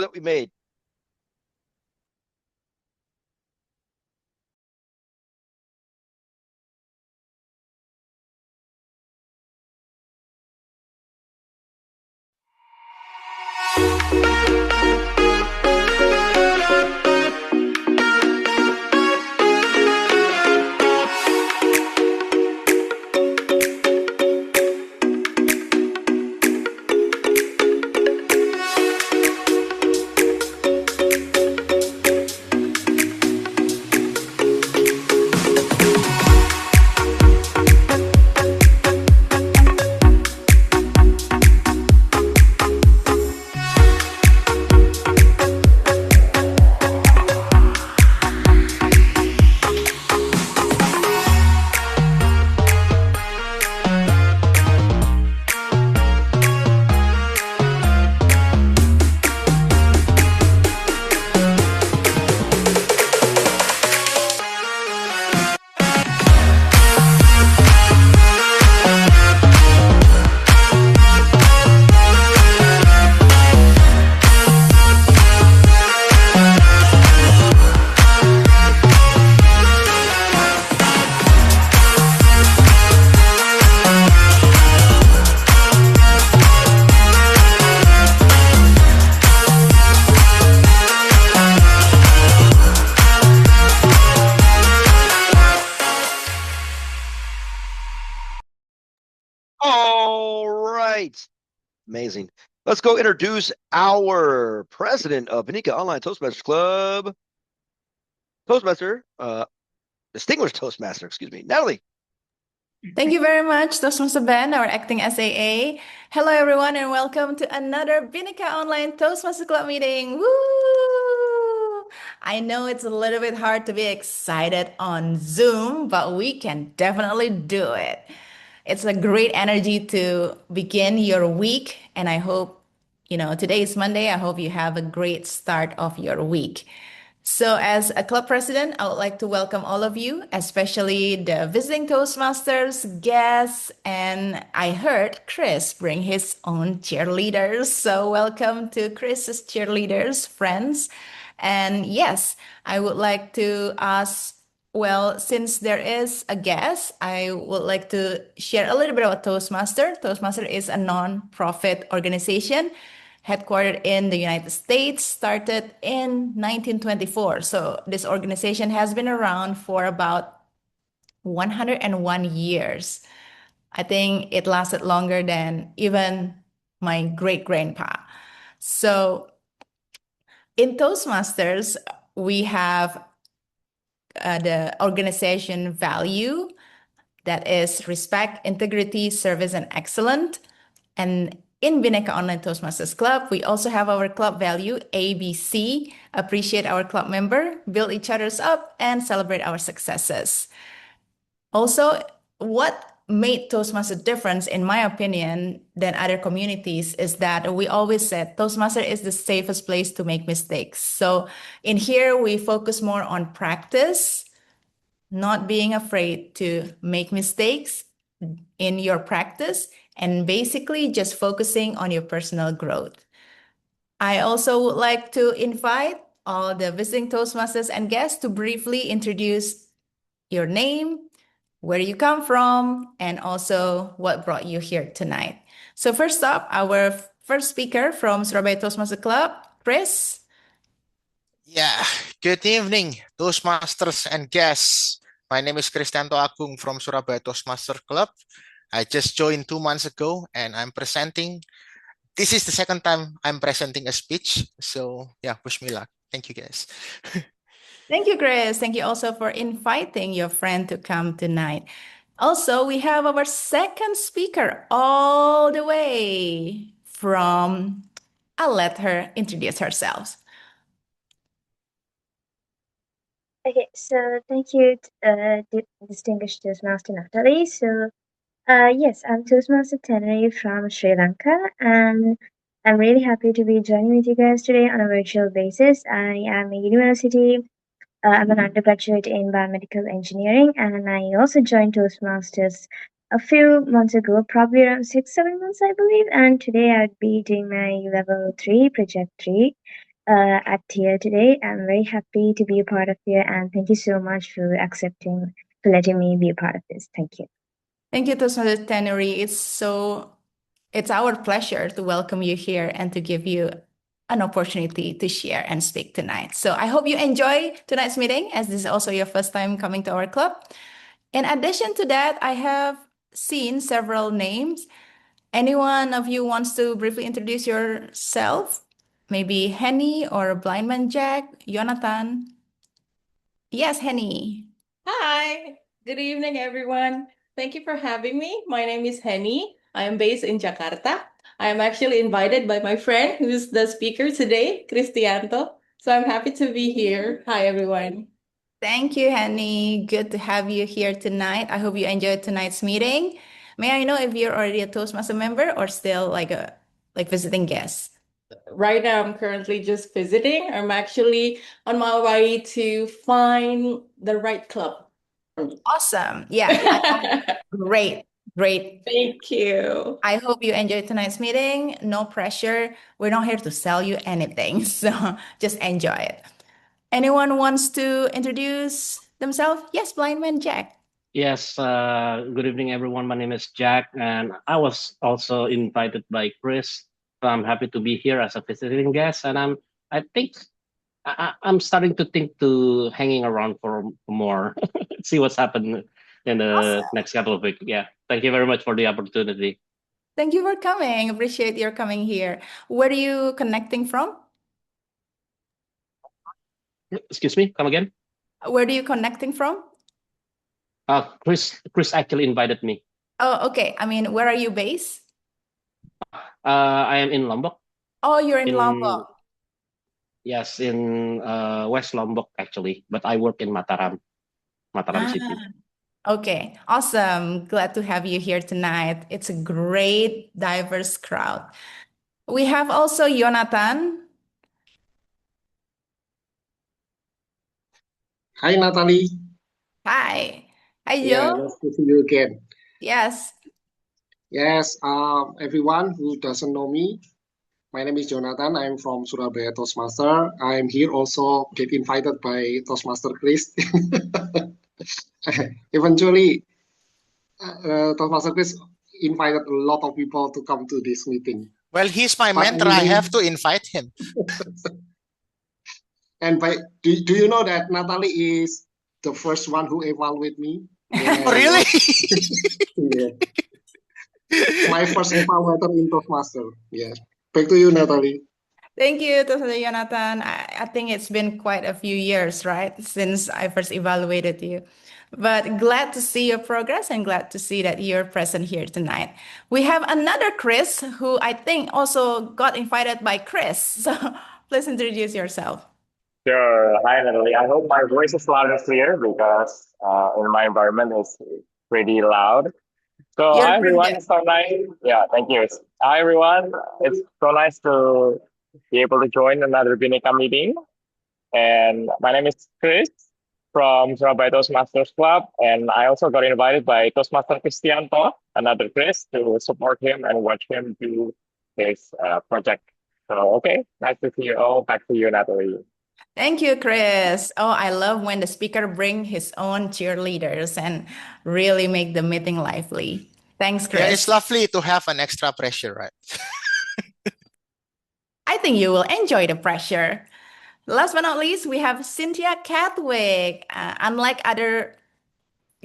that we made. All right. Amazing. Let's go introduce our president of Bhinneka Online Toastmasters Club, Toastmaster, distinguished Toastmaster, excuse me, Natalie. Thank you very much, Toastmaster Ben, our acting SAA. Hello, everyone, and welcome to another Bhinneka Online Toastmaster Club meeting. Woo! I know it's a little bit hard to be excited on Zoom, but we can definitely do it. It's a great energy to begin your week, and I hope, today is Monday. I hope you have a great start of your week. So, as a club president, I would like to welcome all of you, especially the visiting Toastmasters, guests, and I heard Chris bring his own cheerleaders. So, welcome to Chris's cheerleaders, friends. And yes, I would like to ask, well, since there is a guest, I would like to share a little bit about Toastmaster. Toastmaster is a non-profit organization headquartered in the United States, started in 1924. So this organization has been around for about 101 years. I think it lasted longer than even my great grandpa. So in Toastmasters, we have the organization value that is respect, integrity, service, and excellence. And in Bhinneka Online Toastmasters Club, we also have our club value, ABC, appreciate our club member, build each other's up, and celebrate our successes. Also, what made Toastmasters difference, in my opinion, than other communities is that we always said Toastmaster is the safest place to make mistakes. So in here, we focus more on practice, not being afraid to make mistakes in your practice, and basically just focusing on your personal growth. I also would like to invite all the visiting Toastmasters and guests to briefly introduce your name, where you come from, and also what brought you here tonight. So first up, our first speaker from Surabaya Toastmaster Club, Chris. Yeah, good evening, Toastmasters and guests. My name is Kristianto Agung from Surabaya Toastmaster Club. I just joined 2 months ago and I'm presenting. This is the second time I'm presenting a speech. So yeah, wish me luck. Thank you guys. Thank you, Chris. Thank you also for inviting your friend to come tonight. Also, we have our second speaker all the way from, I'll let her introduce herself. Okay, so thank you, distinguished Toastmaster Natalie. So, yes, I'm Toastmaster Teneri from Sri Lanka, and I'm really happy to be joining with you guys today on a virtual basis. I am a university. I'm an undergraduate in biomedical engineering, and I also joined Toastmasters a few months ago, probably around 6, 7 months, I believe. And today I'd be doing my level 3, project 3. at here today. I'm very happy to be a part of here, and thank you so much for letting me be a part of this. Thank you. Thank you, Toastmaster Tannery. It's our pleasure to welcome you here and to give you an opportunity to share and speak tonight. So I hope you enjoy tonight's meeting, as this is also your first time coming to our club. In addition to that, I have seen several names. Anyone of you wants to briefly introduce yourself? Maybe Henny or Blindman Jack, Jonathan. Yes, Henny. Hi, good evening, everyone. Thank you for having me. My name is Henny. I am based in Jakarta. I am actually invited by my friend who's the speaker today, Cristianto. So I'm happy to be here. Hi, everyone. Thank you, Henny. Good to have you here tonight. I hope you enjoyed tonight's meeting. May I know if you're already a Toastmaster member or still like visiting guest? Right now, I'm currently just visiting. I'm actually on my way to find the right club. Awesome. Yeah. Great. Great. Thank you. I hope you enjoyed tonight's meeting. No pressure. We're not here to sell you anything. So just enjoy it. Anyone wants to introduce themselves? Yes, Blind Man Jack. Yes, good evening, everyone. My name is Jack, and I was also invited by Chris. So I'm happy to be here as a visiting guest, and I think I'm starting to think to hanging around for more, see what's happened in the next couple of weeks. Yeah, thank you very much for the opportunity. Thank you for coming. Appreciate your coming here. Where are you connecting from? Excuse me, come again? Where are you connecting from? Chris actually invited me. Oh, okay. I mean, where are you based? I am in Lombok. Oh, you're in Lombok. Yes, in West Lombok actually, but I work in Mataram City. Okay, awesome. Glad to have you here tonight. It's a great, diverse crowd. We have also Jonathan. Hi, Natalie. Hi. Hi, Yeah, Joe. nice to see you again. Yes. Yes, everyone who doesn't know me, my name is Jonathan. I'm from Surabaya Toastmaster. I'm here also get invited by Toastmaster Chris. Eventually, Toastmaster Chris invited a lot of people to come to this meeting. Well, he's my But mentor. I anyway, have to invite him. and do you know that Natalie is the first one who evaluated me? Oh, really? Yeah. My first evaluator in Toastmaster. Yeah. Back to you, Natalie. Thank you, Toastmaster Jonathan. I think it's been quite a few years, right, since I first evaluated you. But glad to see your progress and glad to see that you're present here tonight. We have another Chris who I think also got invited by Chris. So please introduce yourself. Sure. Hi, Natalie. I hope my voice is loud and clear because in my environment it's pretty loud. So, You're hi pretty everyone. good. It's so nice. Yeah, thank you. Hi everyone. It's so nice to be able to join another Bhinneka meeting. And my name is Chris from Surabaya Toastmasters Club, and I also got invited by Toastmaster Cristianto, another Chris, to support him and watch him do his project. So, okay, nice to see you all. Back to you, Natalie. Thank you, Chris. Oh, I love when the speaker bring his own cheerleaders and really make the meeting lively. Thanks, Yeah, Chris. it's lovely to have an extra pressure, right? I think you will enjoy the pressure. Last but not least, we have Cynthia Catwick. Unlike other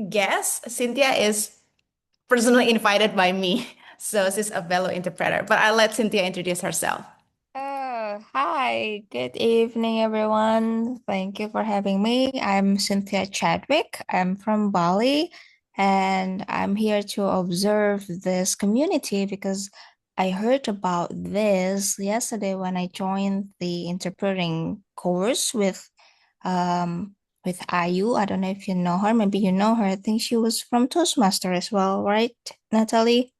guests, Cynthia is personally invited by me. So she's a fellow interpreter. But I'll let Cynthia introduce herself. Hi, good evening, everyone. Thank you for having me. I'm Cynthia Chadwick. I'm from Bali, and I'm here to observe this community because I heard about this yesterday when I joined the interpreting course with Ayu. I don't know if you know her. Maybe you know her. I think she was from Toastmaster as well, right, Natalie?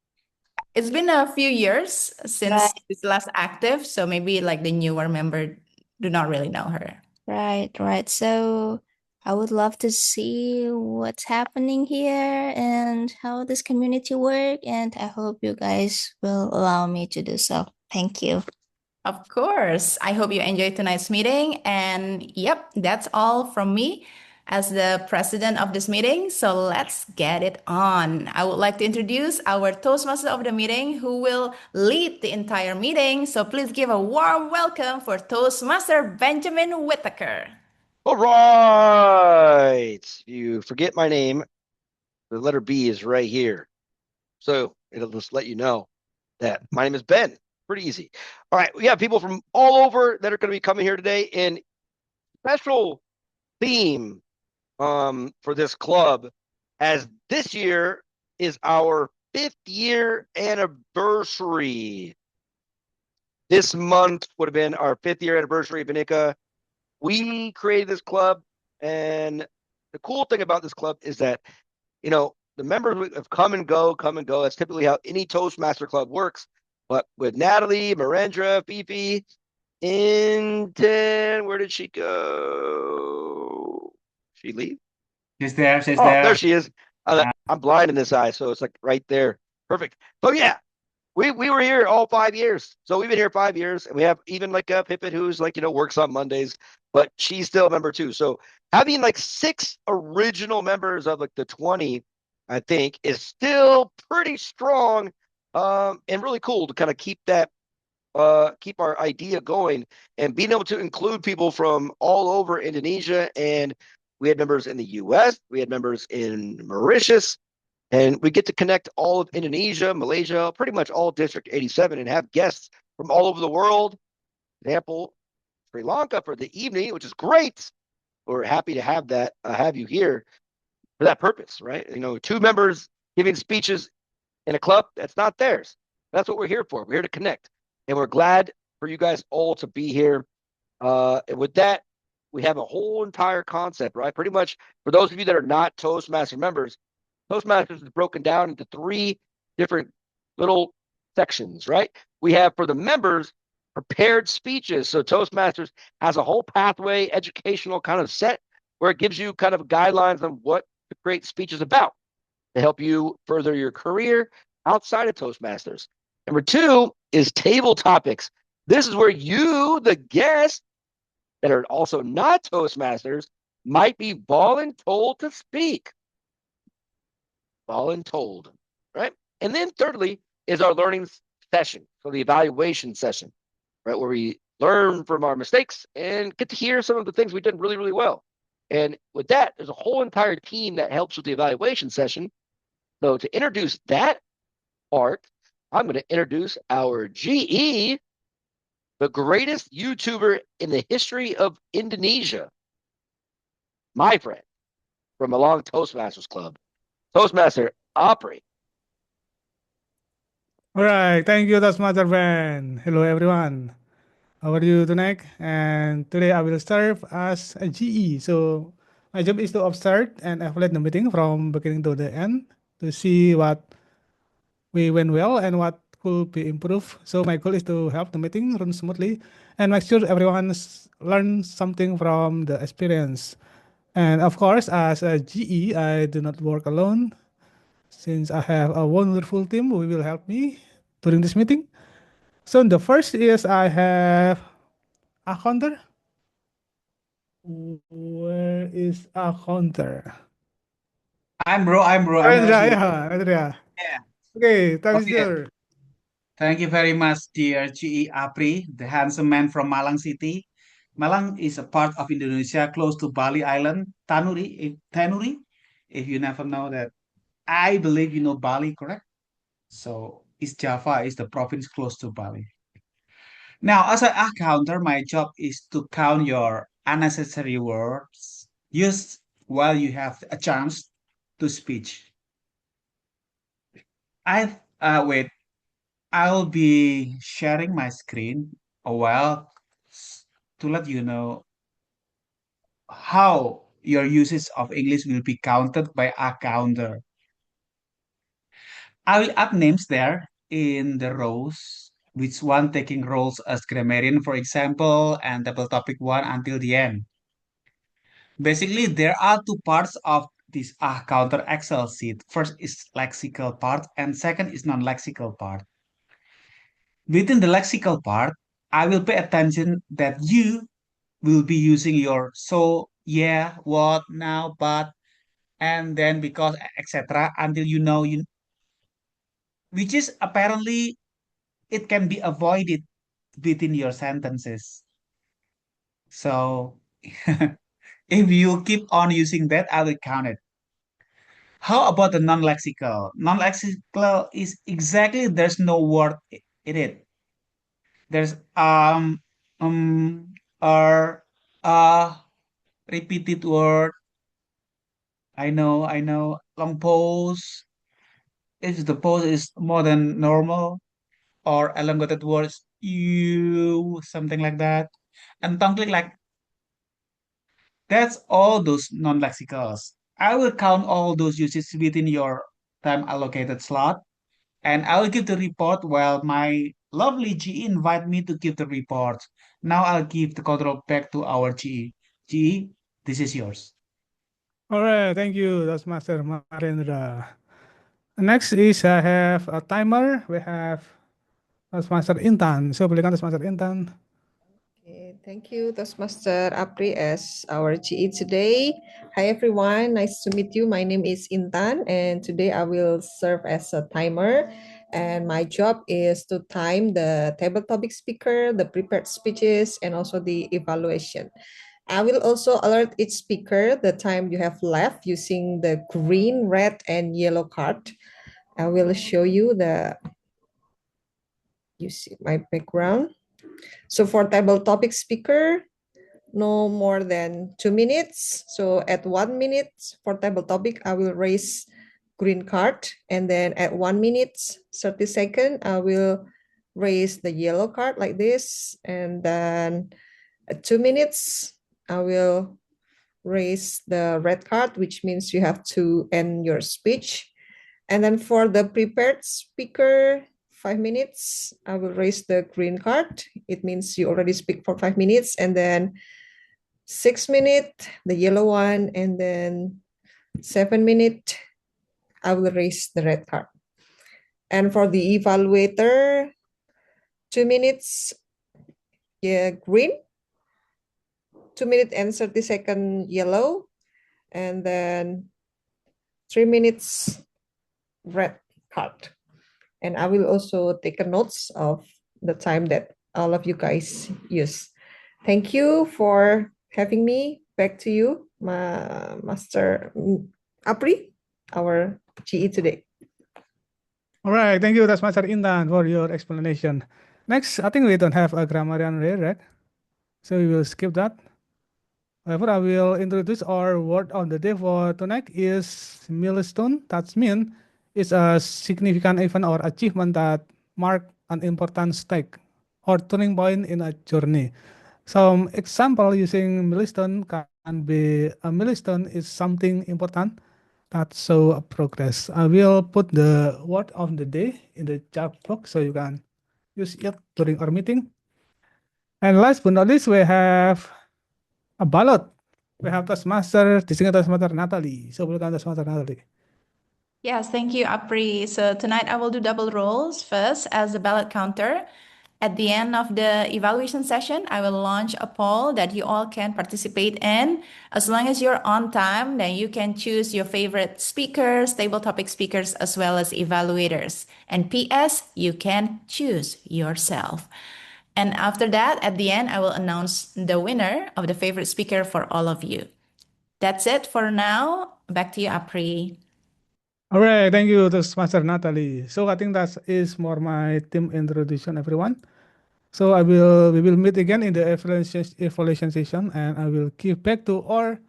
It's been a few years since Right. she's last active, so maybe like the newer member do not really know her. Right. So I would love to see what's happening here and how this community work, and I hope you guys will allow me to do so. Thank you. Of course. I hope you enjoyed tonight's meeting. And yep, that's all from me as the president of this meeting. So let's get it on. I would like to introduce our Toastmaster of the meeting who will lead the entire meeting. So please give a warm welcome for Toastmaster Benjamin Whitaker. All right. You forget my name, the letter B is right here. So it'll just let you know that my name is Ben. Pretty easy. All right. We have people from all over that are going to be coming here today. And special theme for this club, as this year is our 5th-year anniversary. This month would have been our 5th-year anniversary of Bhinneka. We created this club, and the cool thing about this club is that, you know, the members have come and go. That's typically how any Toastmaster club works. But with Natalie, Marendra, Fifi, where did she go? She leave? She's there. She's Oh, there. there she is. I'm blind in this eye, so it's like right there. Perfect. So yeah, we were here all 5 years. So we've been here 5 years, and we have even like a Pippin who's like, works on Mondays, but she's still a member too. So having like 6 original members of like the 20, I think, is still pretty strong, and really cool to kind of keep our idea going, and being able to include people from all over Indonesia. And we had members in the US, we had members in Mauritius, and we get to connect all of Indonesia, Malaysia, pretty much all District 87, and have guests from all over the world. For example, Sri Lanka for the evening, which is great. We're happy to have that, have you here for that purpose, right? 2 members giving speeches in a club that's not theirs. That's what we're here for. We're here to connect, and we're glad for you guys all to be here. And with that, we have a whole entire concept, right? Pretty much for those of you that are not Toastmaster members, Toastmasters is broken down into 3 different little sections, right? We have, for the members, prepared speeches. So Toastmasters has a whole pathway, educational kind of set, where it gives you kind of guidelines on what the great speech is about to help you further your career outside of Toastmasters. Number 2 is table topics. This is where you, the guest, that are also not Toastmasters, might be voluntold to speak. Voluntold, right? And then thirdly is our learning session, so the evaluation session, right, where we learn from our mistakes and get to hear some of the things we did really, really well. And with that, there's a whole entire team that helps with the evaluation session. So to introduce that part, I'm going to introduce our GE, the greatest YouTuber in the history of Indonesia, my friend from along Toastmasters Club, Toastmaster Opry. All right, thank you, Toastmaster Ben. Hello, everyone. How are you tonight? And today I will serve as a GE. So my job is to observe and evaluate the meeting from beginning to the end to see what we went well and what could be improved. So my goal is to help the meeting run smoothly and make sure everyone learns something from the experience. And of course, as a GE, I do not work alone. Since I have a wonderful team who will help me during this meeting. So the first is I have a counter. Where is a counter? I'm bro. I'm Andrea, here. yeah, Andrea. Yeah. Okay, time is Okay. yours. Thank you very much, dear GE Apri, the handsome man from Malang City. Malang is a part of Indonesia close to Bali Island, Tanuri, if you never know that. I believe you know Bali, correct? So East Java is the province close to Bali. Now, as an counter, my job is to count your unnecessary words used while you have a chance to speech. Wait, I'll be sharing my screen a while to let you know how your usage of English will be counted by a counter. I will add names there in the rows, which one taking roles as grammarian, for example, and table topic one until the end. Basically, there are 2 parts of this counter Excel sheet. First is lexical part, and second is non-lexical part. Within the lexical part, I will pay attention that you will be using your so, yeah, what, now, but, and then because, etc. until you know you, which is apparently it can be avoided within your sentences. So if you keep on using that, I will count it. How about the non-lexical? Non-lexical is exactly there's no word in it. There's or repeated word. I know. Long pause. If the pause is more than normal, or elongated words, you something like that. And tongue click like that's all those non-lexicals. I will count all those uses within your time allocated slot, and I will give the report while my lovely GE invite me to give the report. Now I'll give the control back to our GE. GE, this is yours. All right, thank you, Toastmaster Marendra. Next is I have a timer. We have Toastmaster Intan. So, berikan Toastmaster Intan. Okay, thank you, Toastmaster Apri, as our GE today. Hi, everyone. Nice to meet you. My name is Intan, and today I will serve as a timer. And my job is to time the table topic speaker, the prepared speeches, and also the evaluation. I will also alert each speaker the time you have left using the green, red, and yellow card. I will show you you see my background. So for table topic speaker, no more than 2 minutes. So at 1 minute for table topic, I will raise green card. And then at 1 minute, 30 seconds, I will raise the yellow card like this. And then at 2 minutes, I will raise the red card, which means you have to end your speech. And then for the prepared speaker, 5 minutes, I will raise the green card. It means you already speak for 5 minutes. And then 6 minutes, the yellow one. And then 7 minutes, I will raise the red card. And for the evaluator, 2 minutes, yeah, green. 2 minutes and 30 seconds, yellow. And then 3 minutes, red card. And I will also take a notes of the time that all of you guys use. Thank you for having me. Back to you, Master Apri, our GE today. All right, thank you, Toastmaster Intan, for your explanation. Next, I think we don't have a grammarian here, right? So we will skip that. However, I will introduce our word of the day for tonight is milestone. That means it's a significant event or achievement that mark an important stake or turning point in a journey. Some example using milestone can be a milestone is something important that show a progress. I will put the word of the day in the chat box so you can use it during our meeting. And last but not least, we have a ballot. We have Toastmaster, distinguished Toastmaster Natalie. So welcome Toastmaster Natalie. Yes, thank you, Apri. So tonight I will do double roles. First, as the ballot counter. At the end of the evaluation session, I will launch a poll that you all can participate in. As long as you're on time, then you can choose your favorite speakers, table topic speakers, as well as evaluators. And PS, you can choose yourself. And after that, at the end, I will announce the winner of the favorite speaker for all of you. That's it for now. Back to you, Apri. All right, thank you, Toastmaster Natalie. So I think that is more my team introduction, everyone. So we will meet again in the evaluation session, and I will give back to our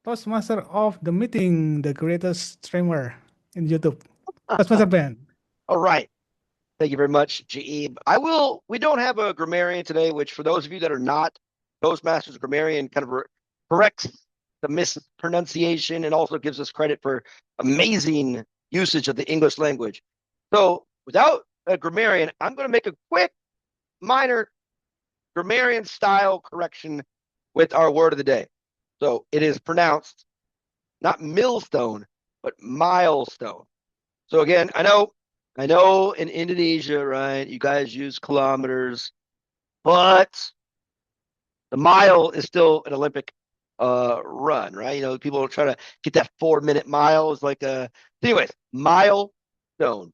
Toastmaster of the meeting, the greatest streamer in YouTube, Toastmaster Ben. All right. Thank you very much, GE. We don't have a grammarian today, which for those of you that are not Toastmasters, grammarian kind of corrects the mispronunciation and also gives us credit for amazing usage of the English language. So without a grammarian, I'm going to make a quick, minor grammarian style correction with our word of the day. So it is pronounced not millstone, but milestone. So again, I know in Indonesia, right, you guys use kilometers, but the mile is still an Olympic run, right? You know, people are trying to get that 4-minute mile. It's like anyways, milestone.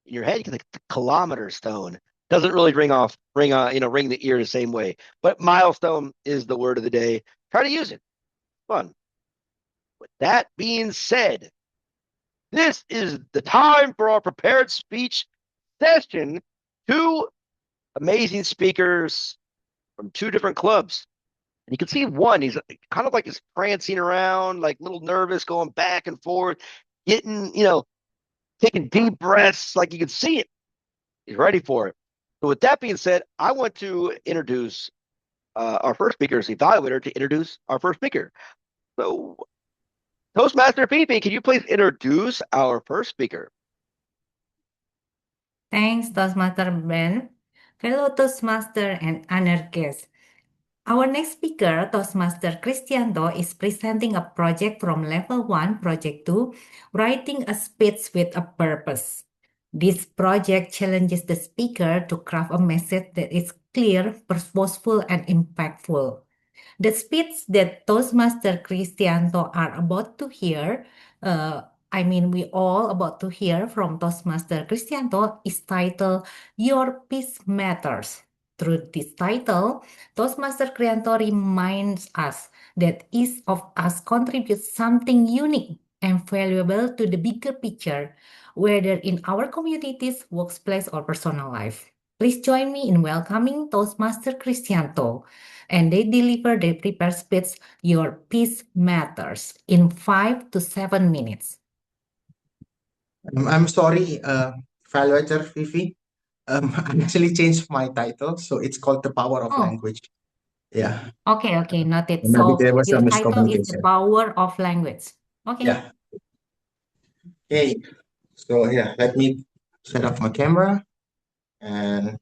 In your head, you can think the kilometer stone. Doesn't really ring the ear the same way. But milestone is the word of the day. Try to use it. Fun. With that being said, this is the time for our prepared speech session. Two amazing speakers from two different clubs. And you can see one, he's kind of like he's prancing around, like a little nervous, going back and forth, getting, taking deep breaths, like you can see it. He's ready for it. So with that being said, I want to introduce our first speaker as the evaluator to introduce our first speaker. So Toastmaster Fifi, can you please introduce our first speaker? Thanks, Toastmaster Ben. Fellow Toastmaster and honored guests. Our next speaker, Toastmaster Cristianto, is presenting a project from Level 1, Project 2, Writing a Speech with a Purpose. This project challenges the speaker to craft a message that is clear, purposeful, and impactful. The speech that Toastmaster Cristianto are about to hear, we all about to hear from Toastmaster Cristianto is titled Your Peace Matters. Through this title, Toastmaster Cristianto reminds us that each of us contributes something unique and valuable to the bigger picture, whether in our communities, workplace, or personal life. Please join me in welcoming Toastmaster Cristianto, and they deliver their prepared speech, Your Peace Matters, in 5 to 7 minutes. I'm sorry, evaluator Fifi. I actually changed my title, so it's called The Power of Language. Yeah. Okay, noted. Maybe So there was your some title is The miscommunication. Power of Language. Okay. Yeah. Okay. So yeah, let me set up my camera and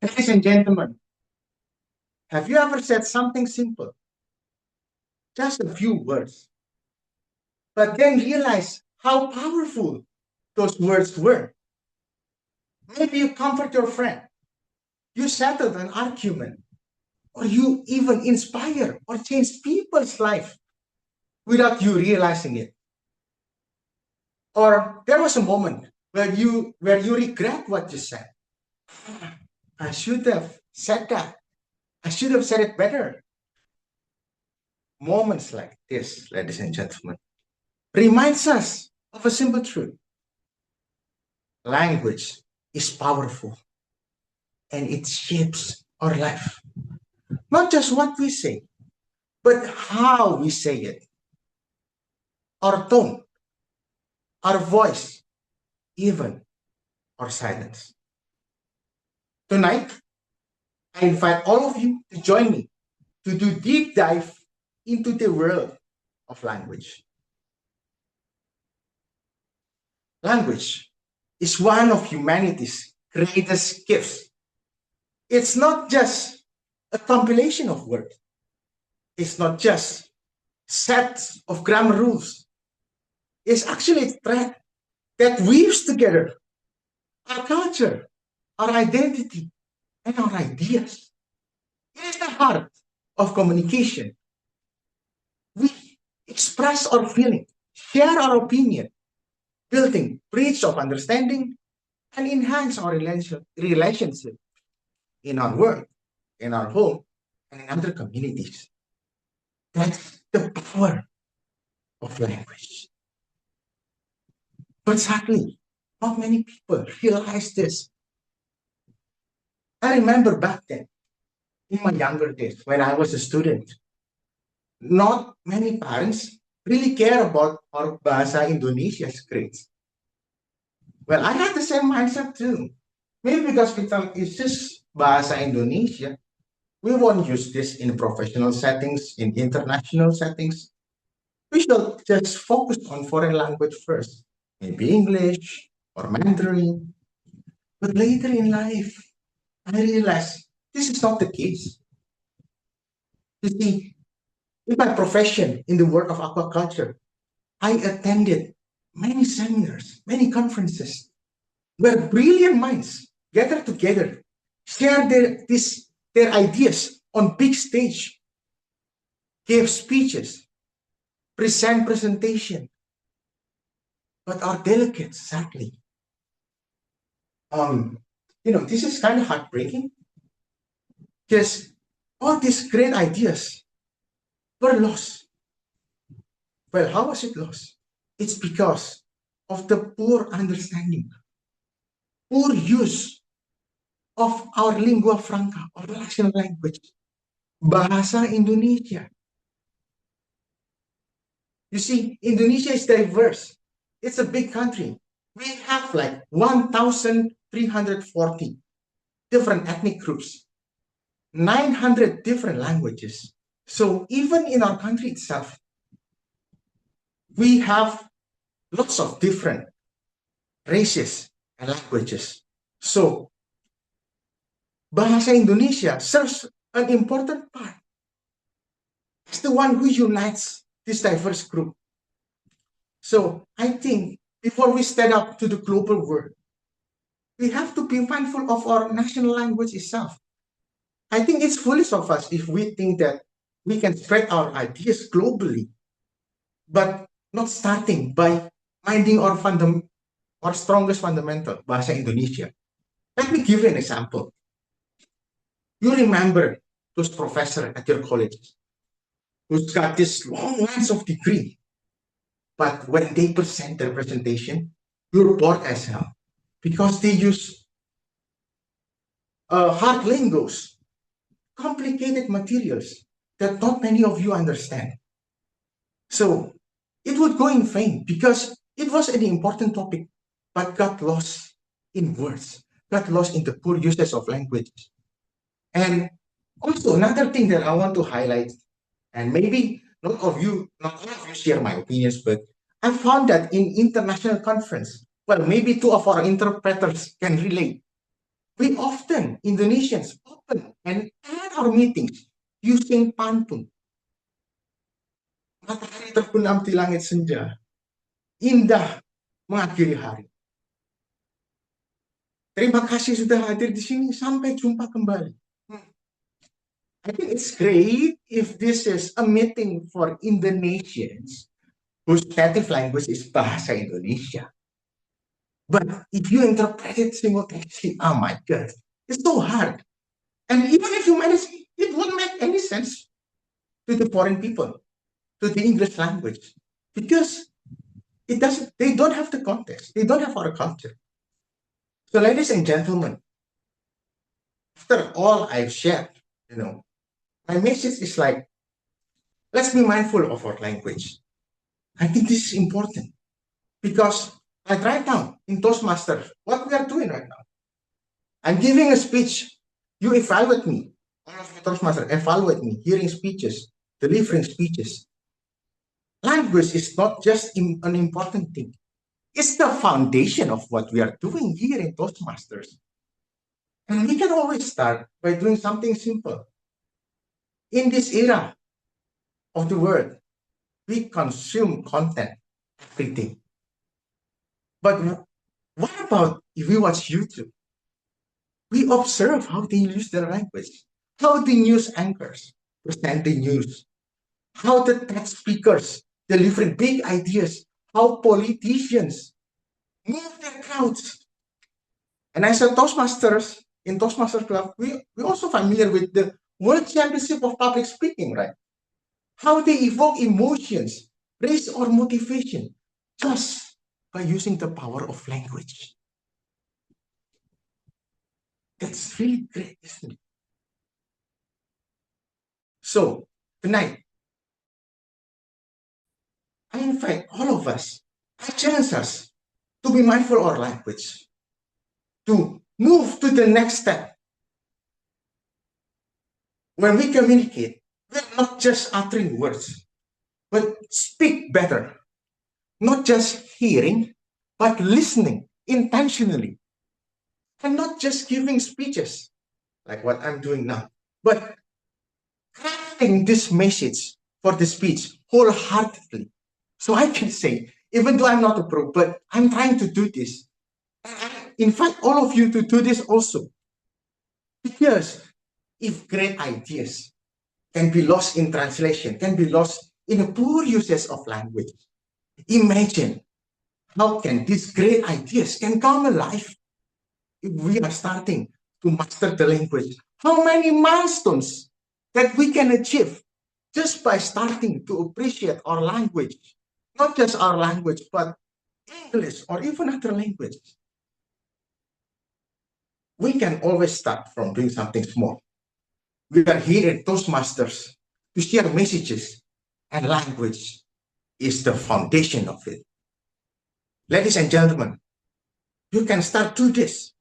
ladies and gentlemen, have you ever said something simple? Just a few words. But then realize how powerful those words were. Maybe you comfort your friend, you settled an argument, or you even inspire or change people's life without you realizing it. Or there was a moment where you regret what you said. I should have said that. I should have said it better. Moments like this, ladies and gentlemen, reminds us of a simple truth. Language is powerful and it shapes our life. Not just what we say, but how we say it. Our tone, our voice, even our silence. Tonight, I invite all of you to join me to do deep dive into the world of language. Language is one of humanity's greatest gifts. It's not just a compilation of words. It's not just sets of grammar rules. It's actually a thread that weaves together our culture, our identity, and our ideas. It is the heart of communication. We express our feeling, share our opinion, building bridge of understanding, and enhance our relationship in our work, in our home, and in other communities. That's the power of language. But sadly, not many people realize this. I remember back then, in my younger days, when I was a student, not many parents really care about our Bahasa Indonesia's grades. Well, I had the same mindset too. Maybe because we thought it's just Bahasa Indonesia, we won't use this in professional settings, in international settings. We should just focus on foreign language first, maybe English or Mandarin. But later in life, I realized this is not the case. You see, in my profession, in the world of aquaculture, I attended many seminars, many conferences where brilliant minds gather together, share their ideas on big stage, give speeches, present presentation, but are delicate, sadly. This is kind of heartbreaking because all these great ideas were lost. Well, how was it lost? It's because of the poor understanding, poor use of our lingua franca, or national language, bahasa Indonesia. You see, Indonesia is diverse. It's a big country. We have like 1,340 different ethnic groups, 900 different languages. So even in our country itself, we have lots of different races and languages. So bahasa Indonesia serves an important part. It's the one who unites this diverse group. So I think before we stand up to the global world, we have to be mindful of our national language itself. I think it's foolish of us if we think that we can spread our ideas globally, but not starting by minding our strongest fundamental, bahasa Indonesia. Let me give you an example. You remember those professors at your college who's got this long lines of degree, but when they present their presentation, you're bored as hell because they use hard lingos, complicated materials that not many of you understand. So it would go in vain because it was an important topic, but got lost in words, got lost in the poor usage of language. And also another thing that I want to highlight, and maybe not all of you share my opinions, but I found that in international conference, well, maybe two of our interpreters can relate. We often, Indonesians, open and end our meetings using pantun. Matahari terbenam di langit senja, indah mengakhiri hari. Terima kasih sudah hadir di sini, sampai jumpa kembali. I think it's great if this is a meeting for Indonesians whose native language is bahasa Indonesia. But if you interpret it simultaneously, oh my God, it's so hard. And even if you manage, it won't make any sense to the foreign people, to the English language, because they don't have the context, they don't have our culture. So ladies and gentlemen, after all I've shared, my message is like, let's be mindful of our language. I think this is important because like right now in Toastmasters, what we are doing right now, I'm giving a speech. You evaluate me. All of you Toastmasters, evaluate me, hearing speeches, delivering speeches. Language is not just an important thing. It's the foundation of what we are doing here in Toastmasters. And we can always start by doing something simple. In this era of the world, we consume content every day. But what about if we watch YouTube? We observe how they use their language, how the news anchors present the news, how the TED speakers deliver big ideas, how politicians move their crowds. And as a Toastmasters, in Toastmasters Club, we're also familiar with the World Championship of Public Speaking, right? How they evoke emotions, raise or motivation, just by using the power of language. That's really great, isn't it? So, tonight, I invite all of us, I challenge us to be mindful of our language, to move to the next step. When we communicate, we're not just uttering words, but speak better. Not just hearing, but listening intentionally. And not just giving speeches, like what I'm doing now, but crafting this message for the speech wholeheartedly. So I can say, even though I'm not a pro, but I'm trying to do this. And I invite all of you to do this also. Because if great ideas can be lost in translation, can be lost in a poor usage of language, imagine how can these great ideas can come alive if we are starting to master the language. How many milestones that we can achieve just by starting to appreciate our language, not just our language, but English or even other languages. We can always start from doing something small. We are here at Toastmasters to share messages, and language is the foundation of it. Ladies and gentlemen, you can start to do this.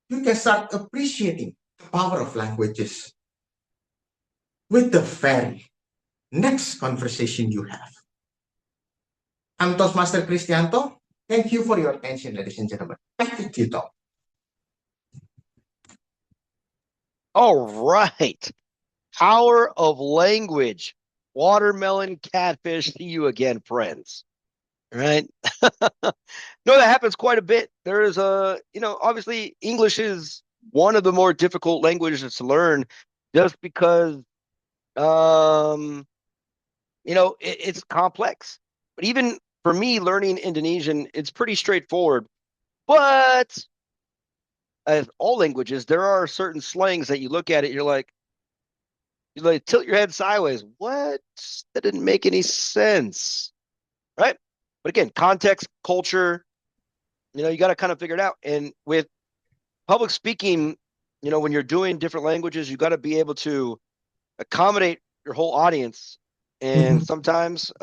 You can start appreciating the power of languages with the very next conversation you have. I'm Toastmaster Cristianto. Thank you for your attention, ladies and gentlemen. Back to you, Tom. All right. Power of language. Watermelon catfish. See you again, friends. Right? No, that happens quite a bit. There's obviously English is one of the more difficult languages to learn just because it's complex. But even for me, learning Indonesian, it's pretty straightforward. But as all languages, there are certain slangs that you look at it, you like tilt your head sideways. What? That didn't make any sense. Right? But again, context, culture, you got to kind of figure it out. And with public speaking, when you're doing different languages, you got to be able to accommodate your whole audience. And sometimes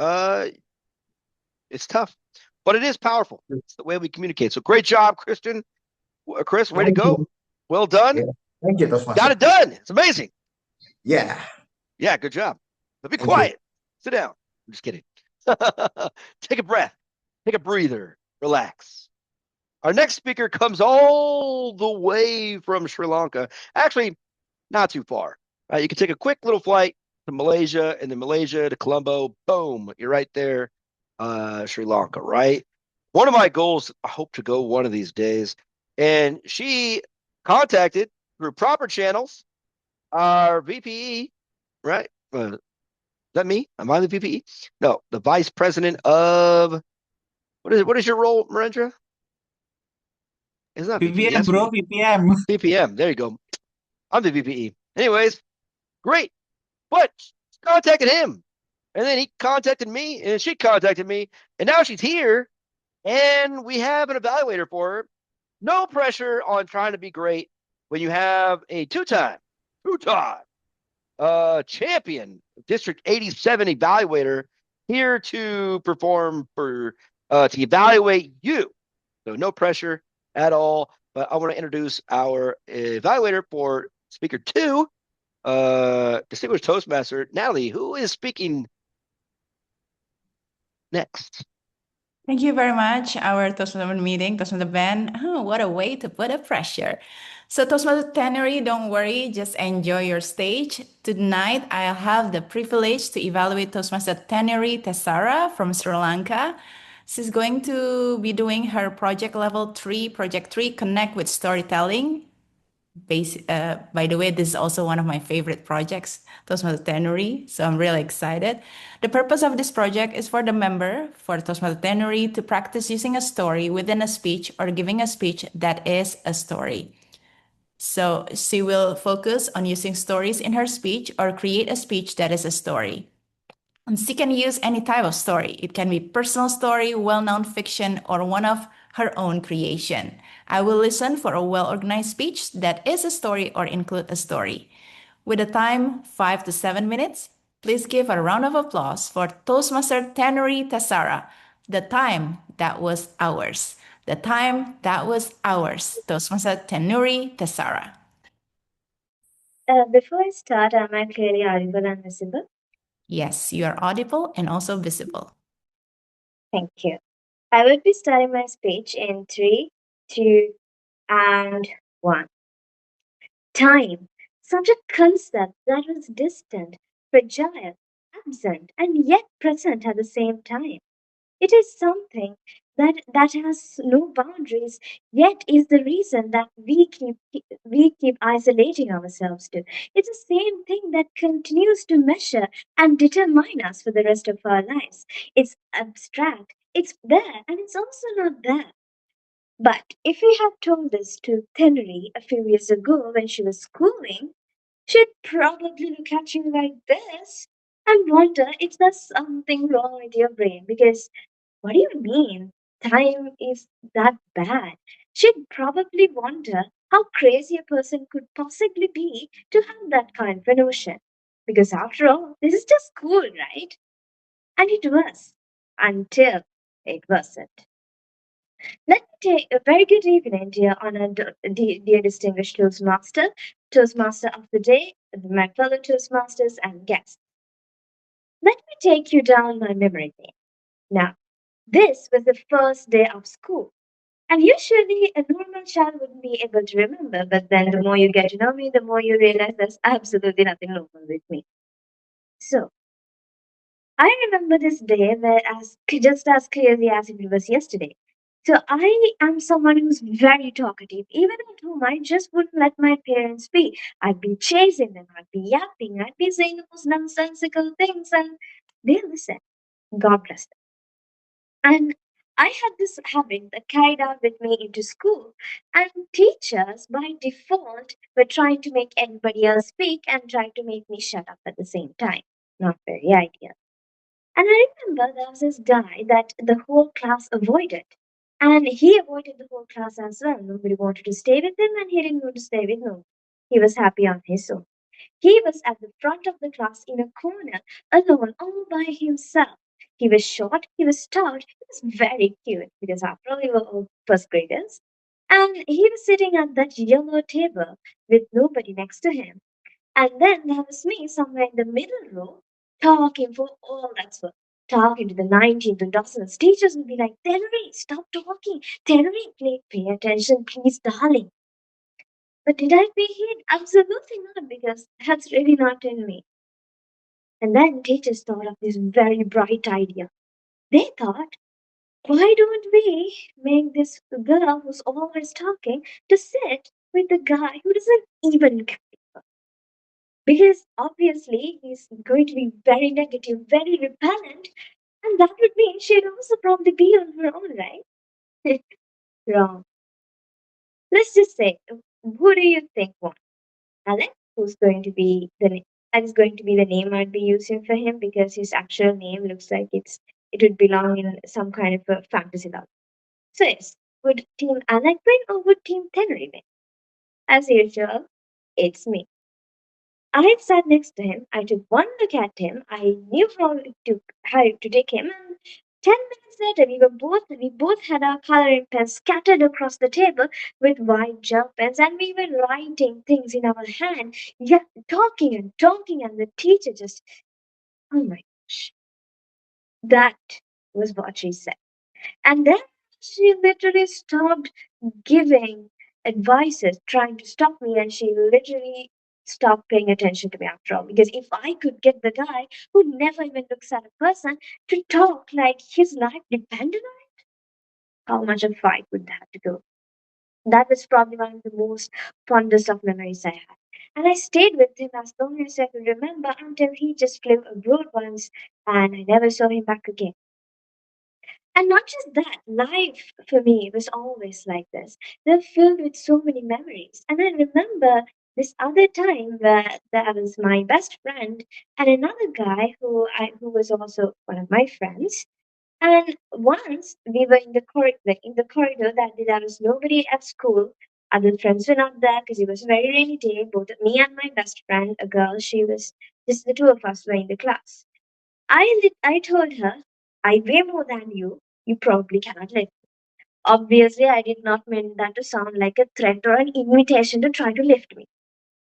it's tough, but it is powerful. It's the way we communicate. So great job, Chris, way to go. Well done. Yeah. Thank you, Toastmaster. Got it done. It's amazing. Yeah. Yeah, good job. But be Thank quiet. you. Sit down. I'm just kidding. Take a breath. Take a breather. Relax. Our next speaker comes all the way from Sri Lanka. Actually, not too far. Right? You can take a quick little flight to Malaysia, and then Malaysia to Colombo. Boom, you're right there, Sri Lanka, right? One of my goals, I hope to go one of these days. And she contacted through proper channels our VPE, right? Is that me? Am I the VPE? No, the vice president of what is your role, Marendra? It's not VPE. VPM, bro, VPM. VPM. There you go. I'm the VPE. Anyways, great. But she contacted him. And then he contacted me, and she contacted me, and now she's here, and we have an evaluator for her. No pressure on trying to be great when you have a two-time champion District 87 evaluator here to perform to evaluate you. So no pressure at all. But I want to introduce our evaluator for speaker 2, distinguished Toastmaster Natalie, who is speaking next. Thank you very much, our Toastmaster meeting, Toastmaster Ben. Oh, what a way to put a pressure. So Toastmaster Tannery, don't worry, just enjoy your stage. Tonight, I'll have the privilege to evaluate Toastmaster Tannery Tessara from Sri Lanka. She's going to be doing her project level 3, project 3, Connect with Storytelling. By the way, this is also one of my favorite projects, Toastmaster Tannery, so I'm really excited. The purpose of this project is for the member, for Toastmaster Tannery, to practice using a story within a speech or giving a speech that is a story. So she will focus on using stories in her speech or create a speech that is a story. And she can use any type of story. It can be personal story, well-known fiction, or one of her own creation. I will listen for a well-organized speech that is a story or include a story. With a time 5 to 7 minutes, please give a round of applause for Toastmaster Tannery Tessara. The time that was ours. The time that was ours. Toastmaster Tannery Tessara. Before I start, am I clearly audible and visible? Yes, you are audible and also visible. Thank you. I will be starting my speech in 3, 2, and 1. Time, such a concept that was distant, fragile, absent, and yet present at the same time. It is something that has no boundaries, yet is the reason that we keep isolating ourselves to. It's the same thing that continues to measure and determine us for the rest of our lives. It's abstract, it's there, and it's also not there. But if we had told this to Teneri a few years ago when she was schooling, she'd probably look at you like this and wonder if there's something wrong with your brain because what do you mean? Time is that bad? She'd probably wonder how crazy a person could possibly be to have that kind of a notion. Because after all, this is just school, right? And it was. Until it wasn't. Let me take a very good evening, dear honored, dear distinguished Toastmaster of the day, my fellow Toastmasters and guests. Let me take you down my memory lane. Now, this was the first day of school. And usually a normal child wouldn't be able to remember, but then the more you get to know me, the more you realize there's absolutely nothing normal with me. So, I remember this day just as clearly as if it was yesterday. So I am someone who's very talkative. Even at home, I just wouldn't let my parents be. I'd be chasing them, I'd be yapping, I'd be saying the most nonsensical things, and they listen. God bless them. And I had this habit that carried out with me into school, and teachers by default were trying to make everybody else speak and trying to make me shut up at the same time. Not very ideal. And I remember there was this guy that the whole class avoided. And he avoided the whole class as well. Nobody wanted to stay with him, and he didn't want to stay with no. He was happy on his own. He was at the front of the class in a corner, alone, all by himself. He was short, he was stout, he was very cute because after all, we were all first graders. And he was sitting at that yellow table with nobody next to him. And then there was me somewhere in the middle row talking for all that's worth. Talking to the 19 to dozens. Teachers would be like, Tenri, stop talking. Tenri, pay attention, please, darling. But did I pay heed? Absolutely not, because that's really not in me. And then teachers thought of this very bright idea. They thought, why don't we make this girl who's always talking to sit with the guy who doesn't even care? Because obviously he's going to be very negative, very repellent, and that would mean she'd also probably be on her own, right? Wrong. Let's just say, who do you think won? Alex, who's going to be that is going to be the name I'd be using for him because his actual name looks like it would belong in some kind of a fantasy novel. So yes, would Team Alec win or would Team Tenry win? As usual, it's me. I sat next to him. I took one look at him. I knew how to take him, and 10 minutes later, we both had our coloring pens scattered across the table with white gel pens, and we were writing things in our hand, yeah, talking, and the teacher just, oh my gosh, that was what she said. And then she literally stopped giving advices, trying to stop me, and she literally stopped paying attention to me after all. Because if I could get the guy who never even looks at a person to talk like his life depended on it, how much of a fight would that go? That was probably one of the most fondest of memories I had. And I stayed with him as long as I could remember until he just flew abroad once and I never saw him back again. And not just that, life for me was always like this. They're filled with so many memories. And I remember this other time where there was my best friend and another guy who was also one of my friends. And once we were in the corridor that there was nobody at school. Other friends were not there because it was a very rainy day. Both me and my best friend, a girl, she was just the two of us were in the class. I told her, I weigh more than you. You probably cannot lift. Obviously, I did not mean that to sound like a threat or an invitation to try to lift me.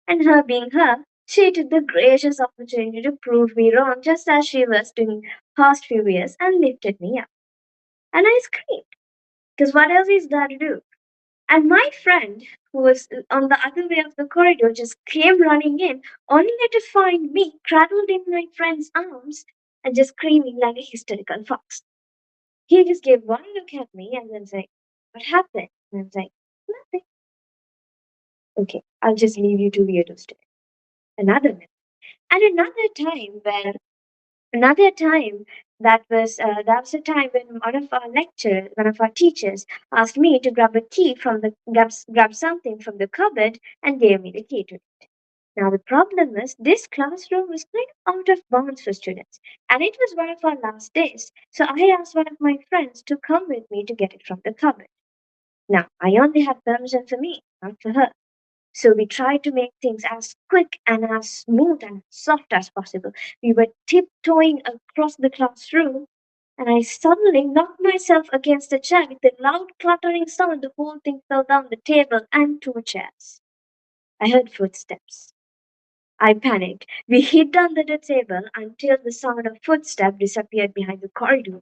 And her being her, she took the gracious opportunity to prove me wrong just as she was doing past few years and lifted me up. And I screamed. Because what else is there to do? And my friend, who was on the other way of the corridor, just came running in, only to find me cradled in my friend's arms and just screaming like a hysterical fox. He just gave one look at me and then said, "What happened?" And I was like, "Nothing." "Okay, I'll just leave you two weirdos today." Another minute. And another time that was a time when one of our teachers asked me to grab a key from the grab something from the cupboard and gave me the key to it. Now the problem is this classroom was kind of out of bounds for students, and it was one of our last days. So I asked one of my friends to come with me to get it from the cupboard. Now I only had permission for me, not for her. So we tried to make things as quick and as smooth and soft as possible. We were tiptoeing across the classroom, and I suddenly knocked myself against a chair with a loud clattering sound. The whole thing fell down the table and two chairs. I heard footsteps. I panicked. We hid under the table until the sound of footsteps disappeared behind the corridor.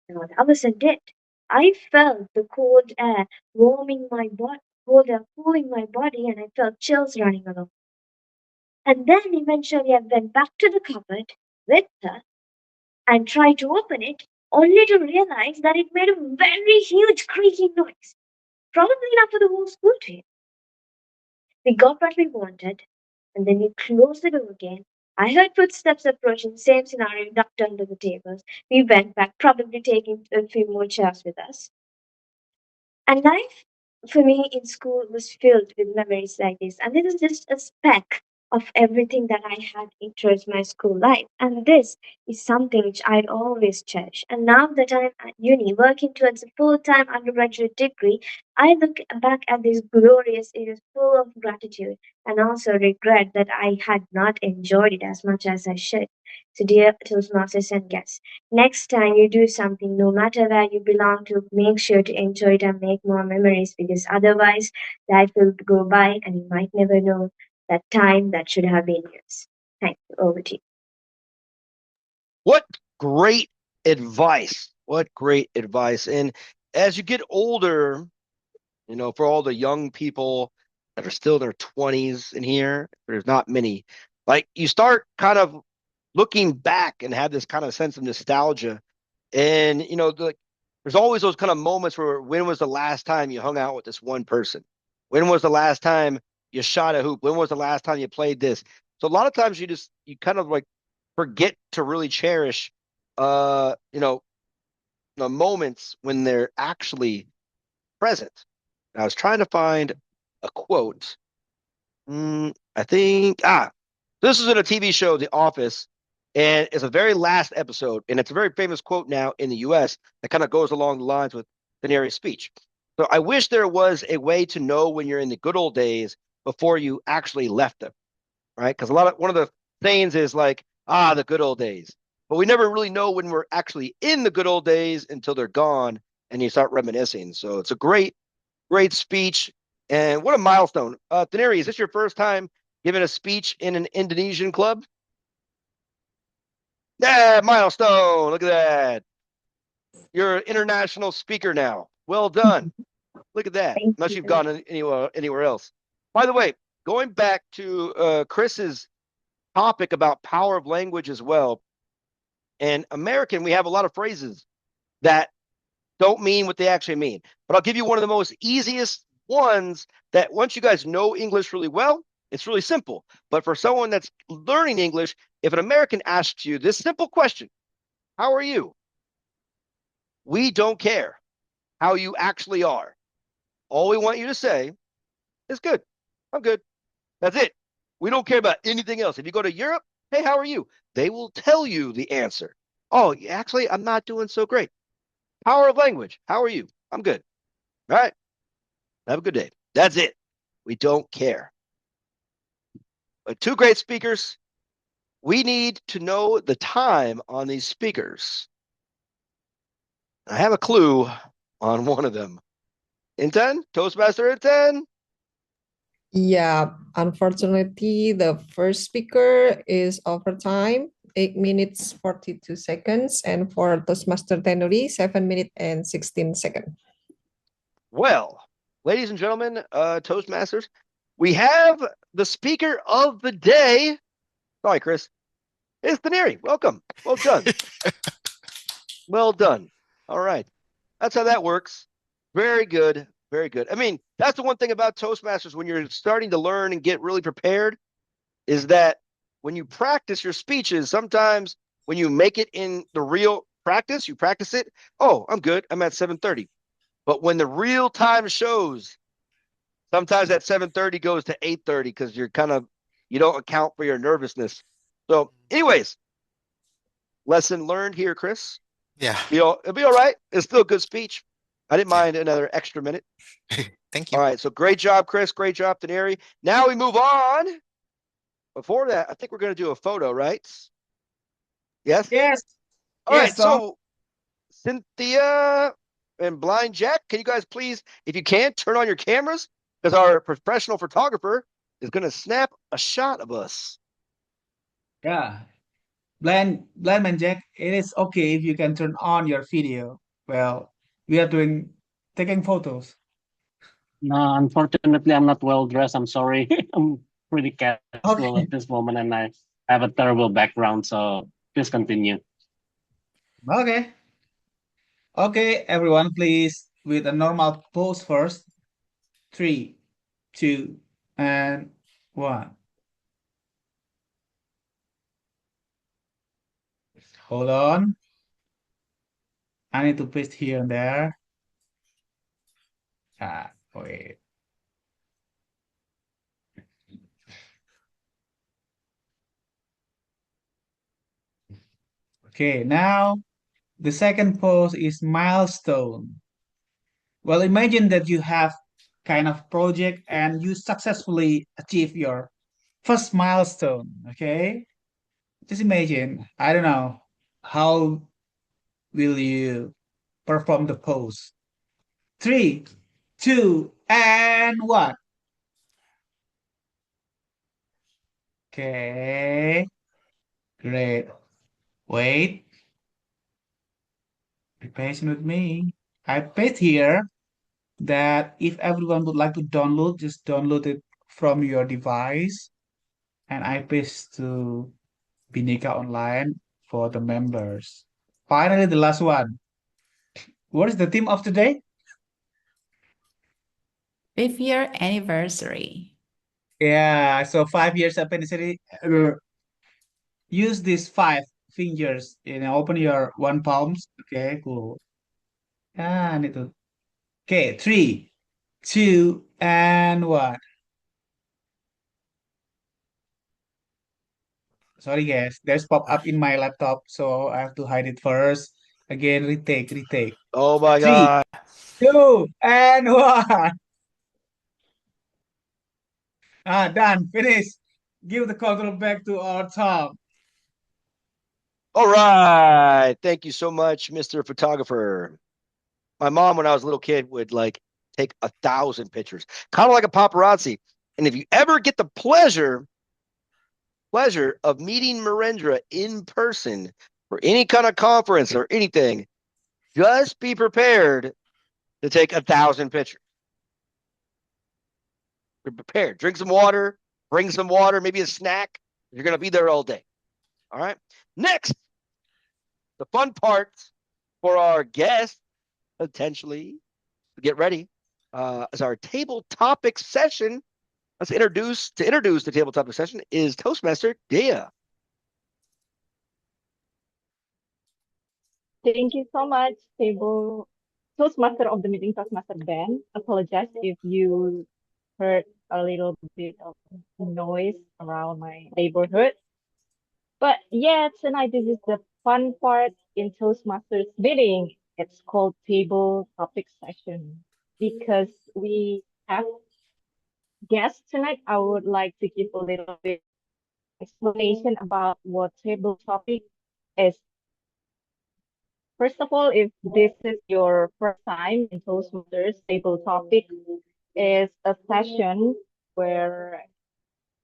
And what that wasn't it. I felt the cold air warming my body, cold air cooling my body, and I felt chills running along. And then eventually I went back to the cupboard with her and tried to open it, only to realize that it made a very huge creaking noise. Probably enough for the whole school to hear. We got what we wanted, and then we closed the door again. I heard footsteps approaching, same scenario, ducked under the tables. We went back, probably taking a few more chairs with us. And life for me in school was filled with memories like this. And this is just a speck of everything that I had towards my school life. And this is something which I'd always cherish. And now that I'm at uni working towards a full-time undergraduate degree, I look back at this glorious years full of gratitude and also regret that I had not enjoyed it as much as I should. So dear Toastmasters and guests, next time you do something, no matter where you belong to, make sure to enjoy it and make more memories, because otherwise life will go by and you might never know that time that should have been yours. Thank you. Over to you. What great advice. What great advice. And as you get older, for all the young people that are still in their 20s in here, there's not many. Like you start kind of looking back and have this kind of sense of nostalgia. And, there's always those kind of moments where when was the last time you hung out with this one person? When was the last time you shot a hoop? When was the last time you played this? So a lot of times you kind of like forget to really cherish, the moments when they're actually present. And I was trying to find a quote. I think, this is in a TV show, The Office, and it's a very last episode, and it's a very famous quote now in the U.S. that kind of goes along the lines with Daenerys' speech. So I wish there was a way to know when you're in the good old days before you actually left them, right? Because one of the sayings is like, the good old days. But we never really know when we're actually in the good old days until they're gone and you start reminiscing. So it's a great, great speech. And what a milestone. Daenerys, is this your first time giving a speech in an Indonesian club? Yeah, milestone. Look at that. You're an international speaker now. Well done. Look at that. Thank Unless you. you've gone anywhere else. By the way, going back to Chris's topic about power of language as well. And American, we have a lot of phrases that don't mean what they actually mean. But I'll give you one of the most easiest ones that once you guys know English really well, it's really simple. But for someone that's learning English, if an American asks you this simple question, how are you? We don't care how you actually are. All we want you to say is good. I'm good. That's it. We don't care about anything else. If you go to Europe, hey, how are you? They will tell you the answer. Oh, actually, I'm not doing so great. Power of language. How are you? I'm good. All right. Have a good day. That's it. We don't care. But two great speakers. We need to know the time on these speakers. I have a clue on one of them. Inten? Toastmaster Inten? Yeah, unfortunately, the first speaker is overtime, 8 minutes 42 seconds, and for Toastmaster Tenuri, 7 minutes and 16 seconds. Well, ladies and gentlemen, Toastmasters, we have the speaker of the day. Sorry, Chris. It's Daneri. Welcome. Well done. Well done. All right. That's how that works. Very good. Very good. I mean, that's the one thing about Toastmasters when you're starting to learn and get really prepared is that when you practice your speeches, sometimes when you make it in the real practice, you practice it. Oh, I'm good. I'm at 7:30. But when the real time shows, sometimes that 7:30 goes to 8:30 because you don't account for your nervousness. So, anyways, lesson learned here, Chris. Yeah. It'll be all right. It's still a good speech. I didn't mind another extra minute. Thank you. All right. So great job, Chris. Great job, Daneri. Now we move on. Before that, I think we're going to do a photo, right? Yes? Yes. All right. Yes, Tom. So Cynthia and Blind Jack, can you guys please, if you can, turn on your cameras? Because our professional photographer is going to snap a shot of us. Yeah. Blind Man Jack, it is okay if you can turn on your video. Well, we are taking photos. No, unfortunately, I'm not well dressed. I'm sorry. I'm pretty casual Okay. at this moment, and I have a terrible background. So please continue. Okay. Okay, everyone, please, with a normal pose first. 3, 2, and 1. Hold on. I need to paste here and there. Wait. Okay, now the second pose is milestone. Well, imagine that you have kind of project and you successfully achieve your first milestone. Okay, just imagine. I don't know how will you perform the pose. 3, 2, and 1. Okay, great. Wait, be patient with me. I paste here that if everyone would like to download, just download it from your device. And I paste to Bhinneka Online for the members. Finally, the last one. What is the theme of today? 5th-year anniversary. Yeah, so 5 years anniversary. Use these 5 fingers. Open your one palms. Okay, cool. I need to. Okay, 3, 2, and 1. Sorry, guys. There's pop up in my laptop, so I have to hide it first. Again, retake. Oh my 3, God. 2, and 1. Done. Finish. Give the control back to our Tom. All right. Thank you so much, Mr. Photographer. My mom, when I was a little kid, would take 1,000 pictures, kind of like a paparazzi. And if you ever get the pleasure of meeting Marendra in person for any kind of conference or anything, just be prepared to take 1,000 pictures. Be prepared. Drink some water, bring some water, maybe a snack. You're going to be there all day. All right. Next, the fun part for our guests, potentially, get ready, is our table topic session. Let's introduce the table topic session is Toastmaster Dea. Thank you so much, table Toastmaster of the meeting, Toastmaster Ben. Apologize if you heard a little bit of noise around my neighborhood. But yeah, tonight this is the fun part in Toastmasters meeting. It's called table topic session because we have guests tonight. I would like to give a little bit explanation about what table topic is. First of all, if this is your first time in Toastmasters, table topic is a session where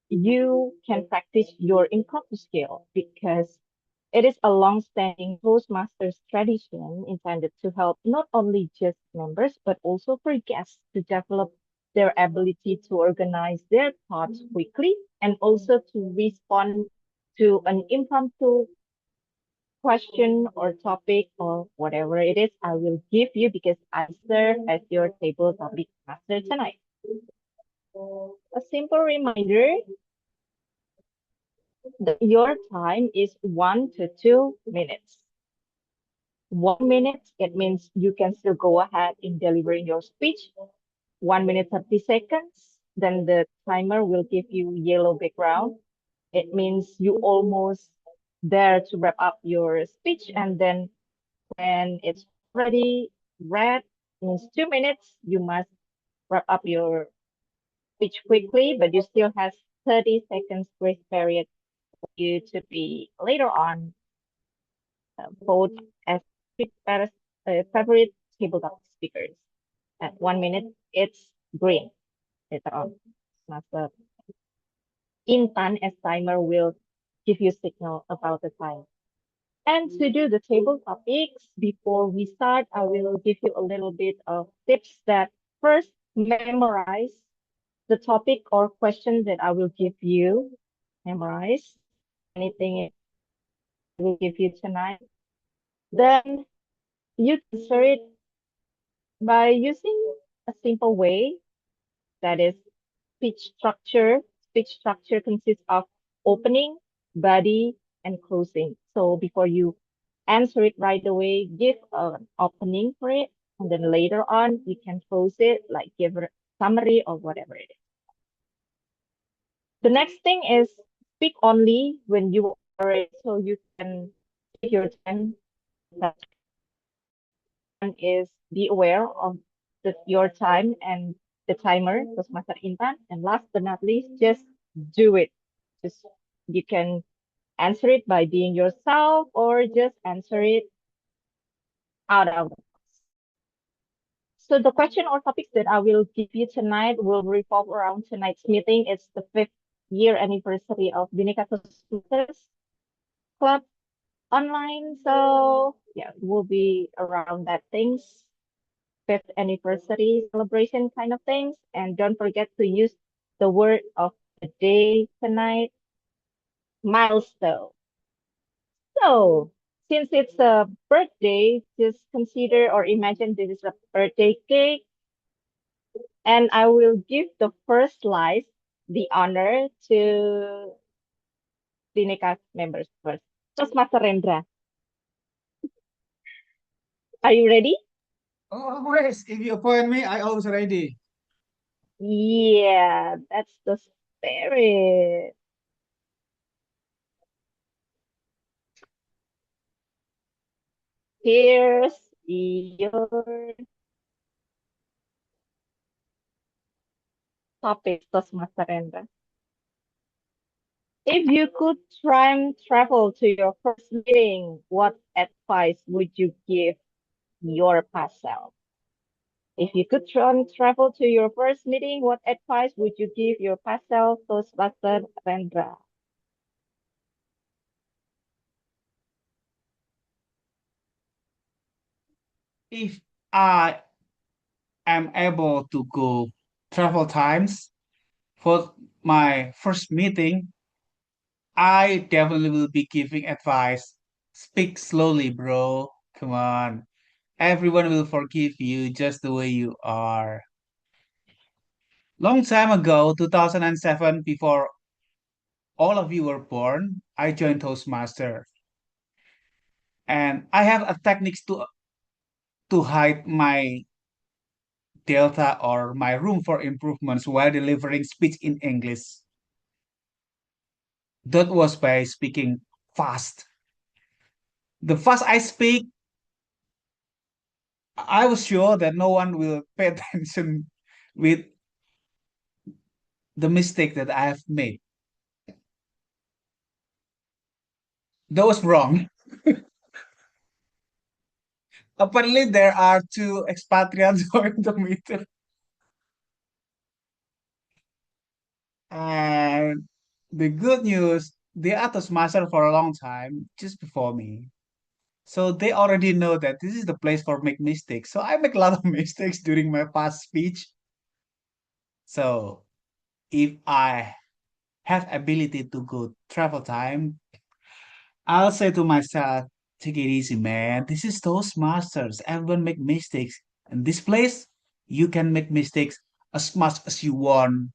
you can practice your impromptu skill because It is a long-standing Toastmasters tradition intended to help not only just members, but also for guests to develop their ability to organize their thoughts quickly and also to respond to an impromptu question or topic or whatever it is I will give you because I serve as your table topic master tonight. A simple reminder that your time is 1 to 2 minutes. 1 minute, it means you can still go ahead in delivering your speech. 1 minute 30 seconds, then the timer will give you yellow background. It means you almost there to wrap up your speech, and then when it's already red, means 2 minutes, you must wrap up your speech quickly, but you still have 30 seconds grace period for you to be later on vote as favorite tabletop speakers. At 1 minute, it's green later on. Master Intan as timer will give you signal about the time. And to do the table topics, before we start, I will give you a little bit of tips that first memorize the topic or question that I will give you. Memorize anything I will give you tonight. Then you can answer it by using a simple way, that is speech structure. Speech structure consists of opening, body, and closing. So before you answer it right away, give an opening for it, and then later on you can close it, like give a summary or whatever it is. The next thing is speak only when you are ready, so you can take your time. One is be aware of your time and the timer, Toastmaster Intan. And last but not least, just do it. Just you can answer it by being yourself or just answer it out of the box. So the question or topics that I will give you tonight will revolve around tonight's meeting. It's the 5th-year anniversary of Bhinneka Toastmasters Club online. So yeah, it will be around that things. 5th anniversary celebration kind of things. And don't forget to use the word of the day tonight, milestone. So, since it's a birthday, just consider or imagine this is a birthday cake. And I will give the first slice the honor to Bhinneka members first. Toastmaster Rendra, are you ready? Always, if you appoint me, I always ready. Yeah, that's the spirit. Here's your topic, Toastmaster Rendra. If you could time travel to your first meeting, what advice would you give your past self? If you could time travel to your first meeting, what advice would you give your past self, Toastmaster Rendra? If I am able to go travel times for my first meeting, I definitely will be giving advice. Speak slowly, bro. Come on. Everyone will forgive you just the way you are. Long time ago, 2007, before all of you were born, I joined Toastmaster. And I have a techniques to hide my delta or my room for improvements while delivering speech in English. That was by speaking fast. The fast I speak, I was sure that no one will pay attention with the mistake that I have made. That was wrong. Apparently, there are two expatriates going to meet. And the good news, they are Toastmaster for a long time, just before me. So they already know that this is the place for make mistakes. So I make a lot of mistakes during my past speech. So if I have ability to go travel time, I'll say to myself, take it easy, man. This is Toastmasters. Everyone make mistakes. In this place, you can make mistakes as much as you want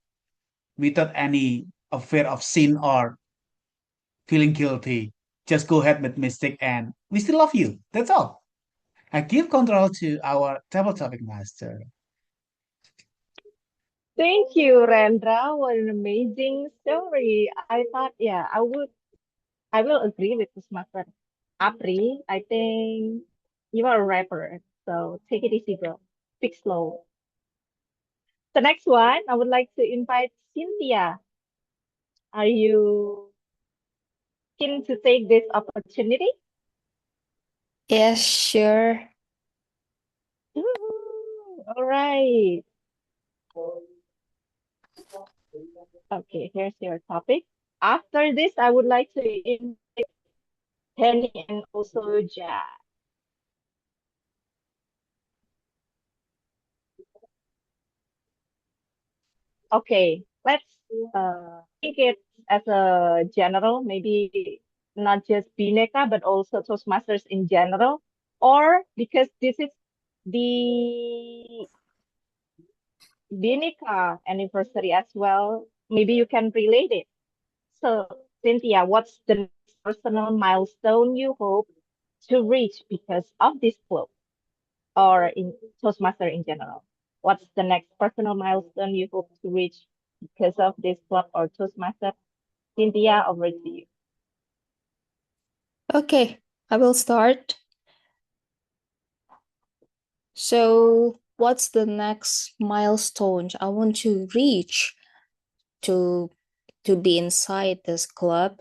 without any fear of sin or feeling guilty. Just go ahead, make mistake, and we still love you. That's all. I give control to our table topic master. Thank you, Rendra. What an amazing story. I thought, yeah, I will agree with this master. Apri, I think you are a rapper, so take it easy, bro. Speak slow. The next one, I would like to invite Cynthia. Are you keen to take this opportunity? Yes, sure. All right. Okay, here's your topic. After this, I would like to invite Penny and also Jack. Okay, let's think it as a general, maybe not just Bhinneka, but also Toastmasters in general, or because this is the Bhinneka anniversary as well, maybe you can relate it. So, Cynthia, what's the next personal milestone you hope to reach because of this club or in Toastmaster in general? What's the next personal milestone you hope to reach because of this club or Toastmaster? Cynthia, over to you. Okay, I will start. So, what's the next milestone I want to reach to be inside this club?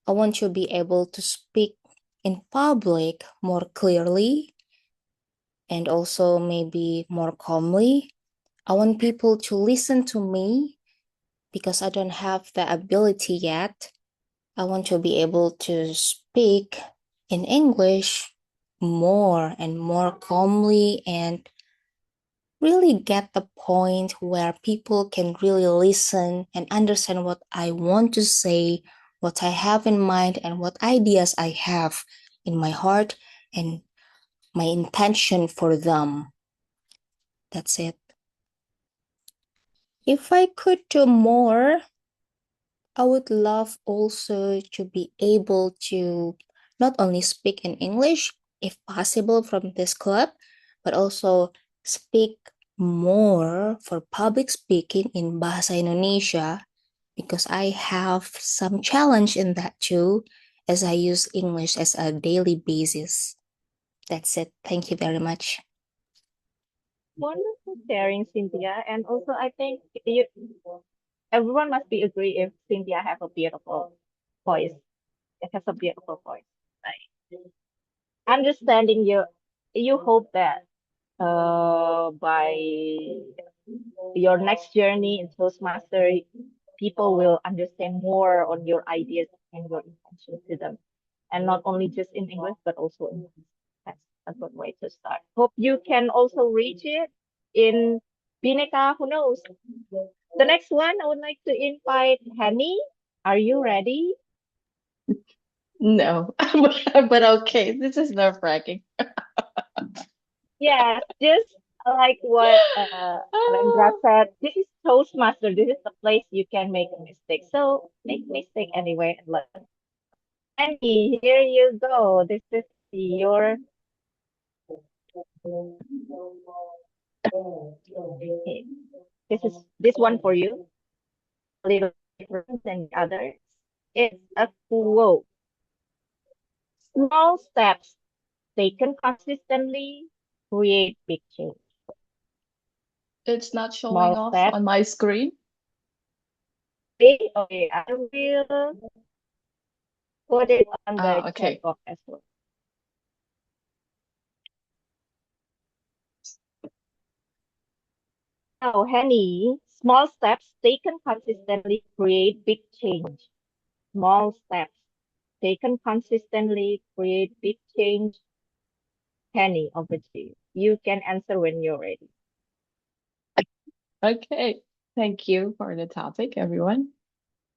I want to be able to speak in public more clearly and also maybe more calmly. I want people to listen to me because I don't have the ability yet. I want to be able to speak in English more and more calmly and really get the point where people can really listen and understand what I want to say, what I have in mind, and what ideas I have in my heart and my intention for them. That's it. If I could do more, I would love also to be able to not only speak in English, if possible, from this club, but also speak more for public speaking in Bahasa Indonesia because I have some challenge in that too as I use English as a daily basis. That's it. Thank you very much. Wonderful sharing, Cynthia. And also, I think everyone must be agree if Cynthia have a beautiful voice. It has a beautiful voice. Right? Understanding you hope that by your next journey in Toastmaster, people will understand more on your ideas and your intentions to them. And not only just in English, but also in English. That's a good way to start. Hope you can also reach it in Bhinneka, who knows? The next one, I would like to invite Henny. Are you ready? No, but okay, this is nerve-wracking. Yeah, just like what Rendra said, this is Toastmaster. This is the place you can make a mistake. So make mistake anyway and learn. Annie, here you go. This is your okay. This one for you. A little different than the others. It's a quote. Small steps taken consistently create big change. It's not showing Small off steps. on my screen. Okay, I will put it on the Okay. chat box as well. So, Henny, small steps taken consistently create big change. small steps taken consistently create big change? Penny, over to you. You can answer when you're ready. Okay, thank you for the topic, everyone.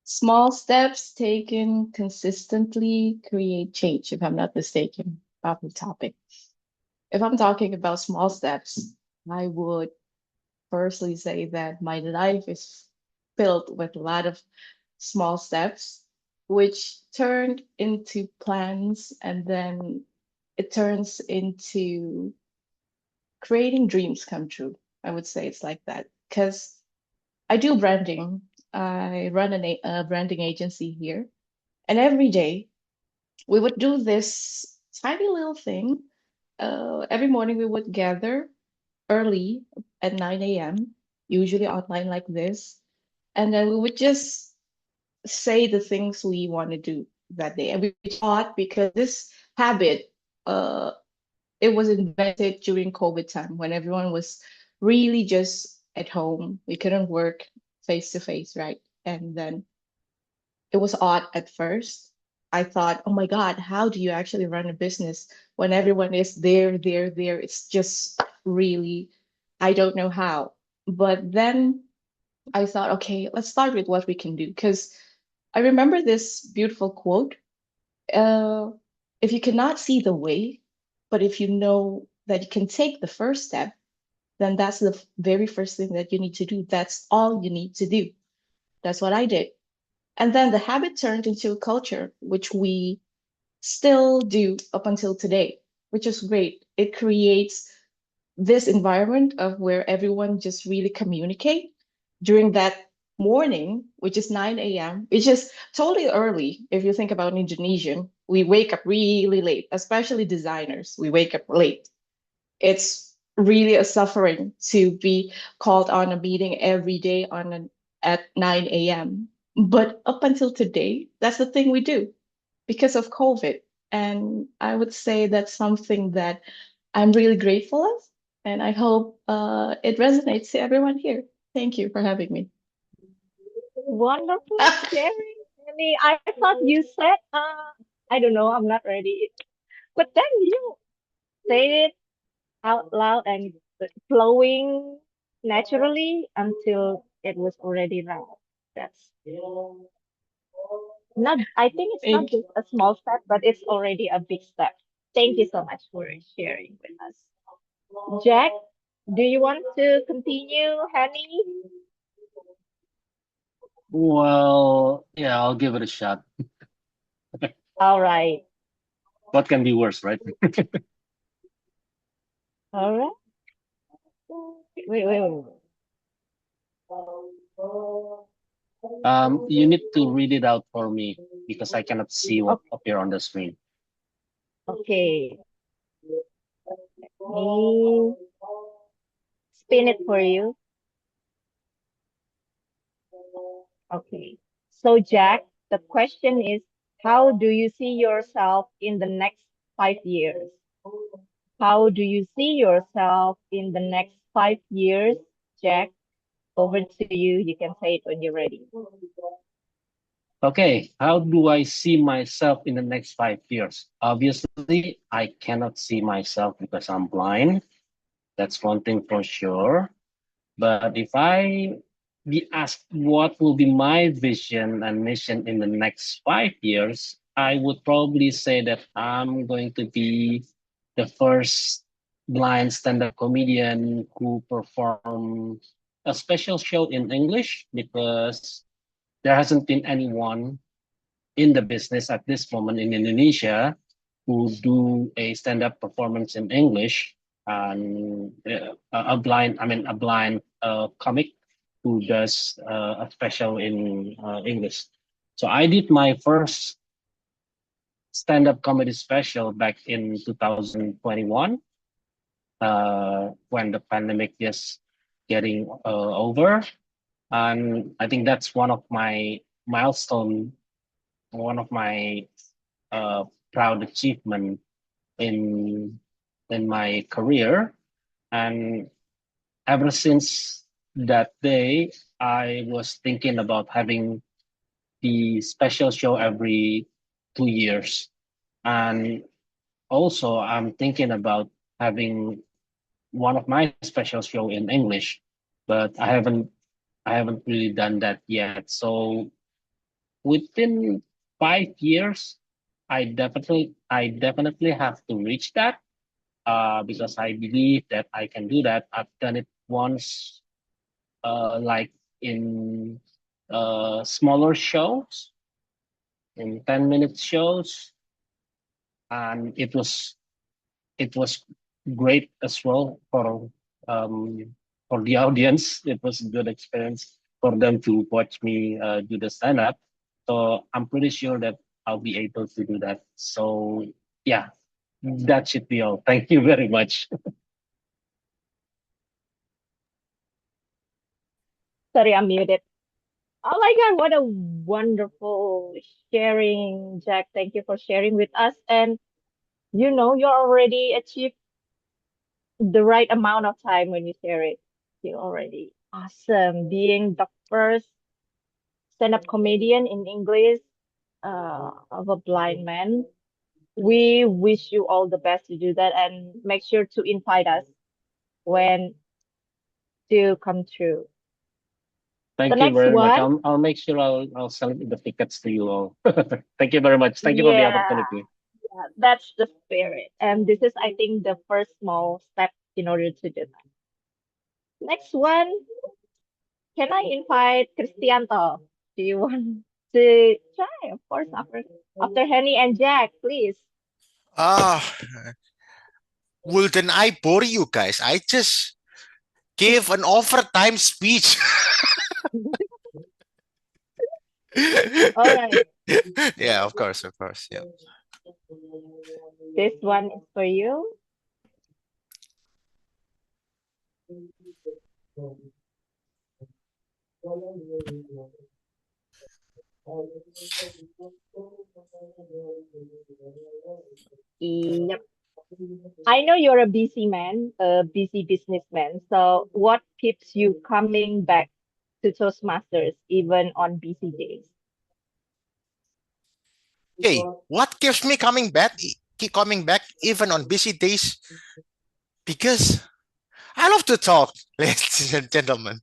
Small steps taken consistently create change, if I'm not mistaken, about the topic. If I'm talking about small steps, I would firstly say that my life is filled with a lot of small steps, which turned into plans, and then it turns into creating dreams come true. I would say it's like that because I do branding. I run a branding agency here, and every day we would do this tiny little thing. Every morning we would gather early at 9 a.m., usually online like this, and then we would just say the things we want to do that day. And we taught because this habit, uh, it was invented during COVID time when everyone was really just at home. We couldn't work face to face, right? And then it was odd at first. I thought, oh my God, how do you actually run a business when everyone is there, there, there? It's just really, I don't know how. But then I thought, okay, let's start with what we can do. Because I remember this beautiful quote, uh, if you cannot see the way, but if you know that you can take the first step, then that's the very first thing that you need to do. That's all you need to do. That's what I did. And then the habit turned into a culture, which we still do up until today, which is great. It creates this environment of where everyone just really communicate during that morning, which is 9 a.m., which is totally early. If you think about Indonesian, we wake up really late, especially designers. We wake up late. It's really a suffering to be called on a meeting every day at 9 a.m. But up until today, that's the thing we do because of COVID. And I would say that's something that I'm really grateful of. And I hope it resonates to everyone here. Thank you for having me. Wonderful sharing, Penny. I thought you said, I don't know, I'm not ready. But then you said it out loud and flowing naturally until it was already right. That's not, I think it's not Thank you. just a small step, but it's already a big step. Thank you so much for sharing with us. Jack, do you want to continue, honey? Well, yeah, I'll give it a shot. All right. What can be worse, right? All right. Wait. You need to read it out for me because I cannot see what appear on the screen. Okay. Me spin it for you. Okay. So, Jack, the question is, how do you see yourself in the next 5 years? How do you see yourself in the next 5 years, Jack? Over to you. You can say it when you're ready. Okay, how do I see myself in the next 5 years? Obviously, I cannot see myself because I'm blind. That's one thing for sure. But if I be asked what will be my vision and mission in the next 5 years, I would probably say that I'm going to be the first blind stand-up comedian who perform a special show in English because there hasn't been anyone in the business at this moment in Indonesia who do a stand-up performance in English and a blind comic who does a special in English. So I did my first stand-up comedy special back in 2021 when the pandemic is getting over, and I think that's one of my milestone, one of my proud achievement in my career. And ever since that day, I was thinking about having the special show every 2 years. And also, I'm thinking about having one of my special show in English, but I haven't really done that yet. So within 5 years, I definitely have to reach that, because I believe that I can do that. I've done it once, like in smaller shows, in 10-minute shows, and it was great as well for the audience. It was a good experience for them to watch me do the stand up. So I'm pretty sure that I'll be able to do that. So yeah, that should be all. Thank you very much. Sorry, I'm muted. Oh my God, what a wonderful sharing, Jack. Thank you for sharing with us. And you already achieved the right amount of time when you share it. You're already awesome. Being the first stand-up comedian in English of a blind man. We wish you all the best to do that and make sure to invite us when to come true. The Thank you next very much. one, I'll make sure I'll send the tickets to you all. Thank you very much. Thank you for the yeah, opportunity. yeah, that's the spirit. And this is, I think, the first small step in order to do that. Next one, can I invite Cristianto? Do you want to try? Of course, after Henny and Jack, please. Ah, well, then I bore you guys. I just gave an overtime speech. All right, Yeah, of course, yeah. this one is for you. Yep. I know you're a busy man, a busy businessman. So, what keeps you coming back to Toastmasters even on busy days? Hey, what keeps me keep coming back even on busy days? Because I love to talk, ladies and gentlemen.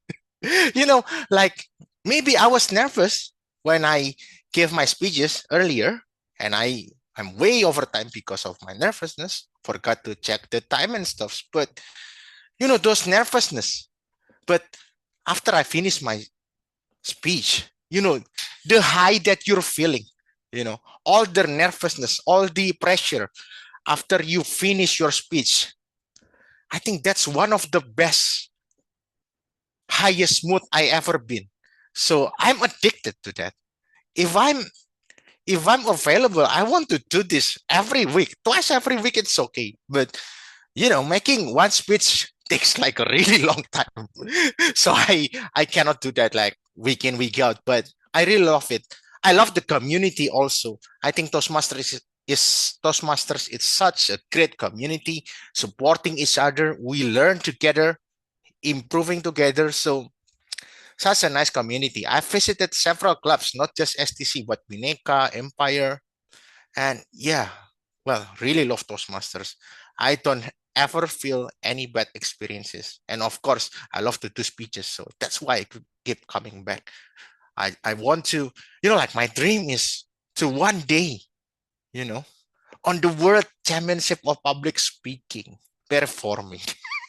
You know, like maybe I was nervous when I gave my speeches earlier, and I'm way over time because of my nervousness. Forgot to check the time and stuff. But those nervousness. But after I finish my speech, the high that you're feeling, all the nervousness, all the pressure after you finish your speech. I think that's one of the best, highest mood I ever been. So I'm addicted to that. If I'm if I'm available, I want to do this every week, twice every week. It's okay, but making one speech takes like a really long time. So I cannot do that like week in, week out, but I really love it. I love the community also. I think Toastmasters is such a great community, supporting each other. We learn together, improving together. So such a nice community. I visited several clubs, not just STC, but Bhinneka, Empire, and yeah, well, really love Toastmasters. I don't ever feel any bad experiences. And of course, I love to do speeches. So that's why I could keep coming back. I want to, like my dream is to one day, you know, on the World Championship of Public Speaking, performing.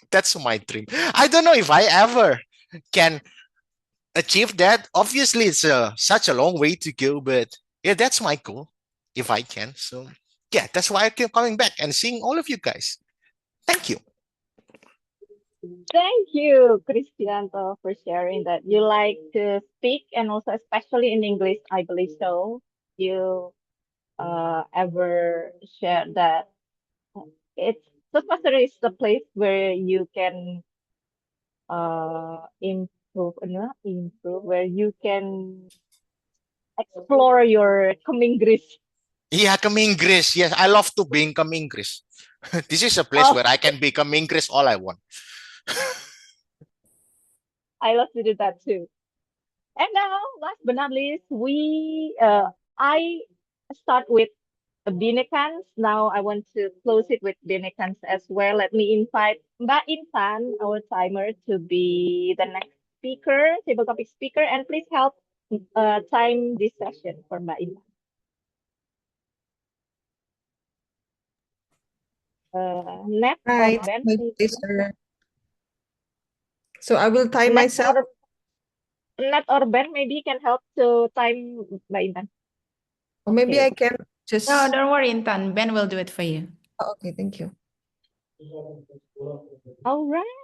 That's my dream. I don't know if I ever can achieve that. Obviously, it's such a long way to go, but yeah, that's my goal if I can. So yeah, that's why I keep coming back and seeing all of you guys. Thank you. Thank you, Cristianto, for sharing that. You like to speak and also especially in English, I believe so. You ever share that it's Toastmaster is the place where you can improve, where you can explore your Kamingris. Yeah, Kamingris. Yes, I love to be in Kamingris. This is a place Oh, where I can be Kamingris all I want. I love to do that too. And now, last but not least, I start with the Bhinekans. Now I want to close it with Bhinekans as well. Let me invite Mbak Intan, our timer, to be the next speaker, table topic speaker, and please help time this session for Mbak Intan. Net or Right, Ben, my please. pleasure. So I will time Net myself. Net or Ben maybe can help to time Mbak Intan. Or maybe Okay. I can just. No, don't worry, Intan. Ben will do it for you. Oh, okay, thank you. All right.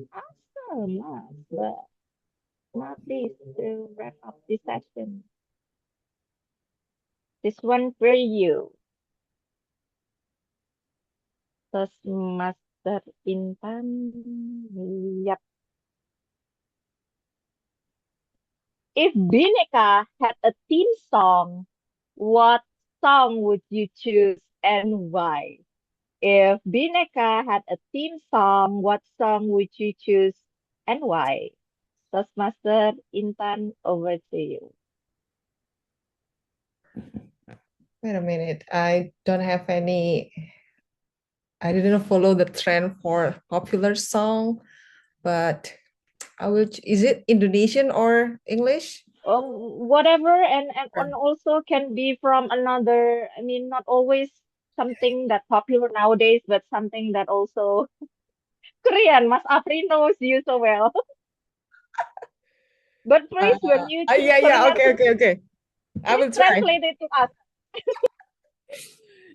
Awesome. But not least to wrap up this session. This one for you. Toastmaster Intan. Yep. If Bhinneka had a theme song, what song would you choose and why? If Bhinneka had a theme song, what song would you choose and why? Toastmaster Intan, over to you. Wait a minute. I don't have any. I didn't follow the trend for popular song, but I will. Is it Indonesian or English? Whatever, and also can be from another. I mean, not always something that popular nowadays, but something that also Korean. Mas Afri knows you so well. But please, when you choose Yeah. Korean, Okay. I will please try. translate it to us.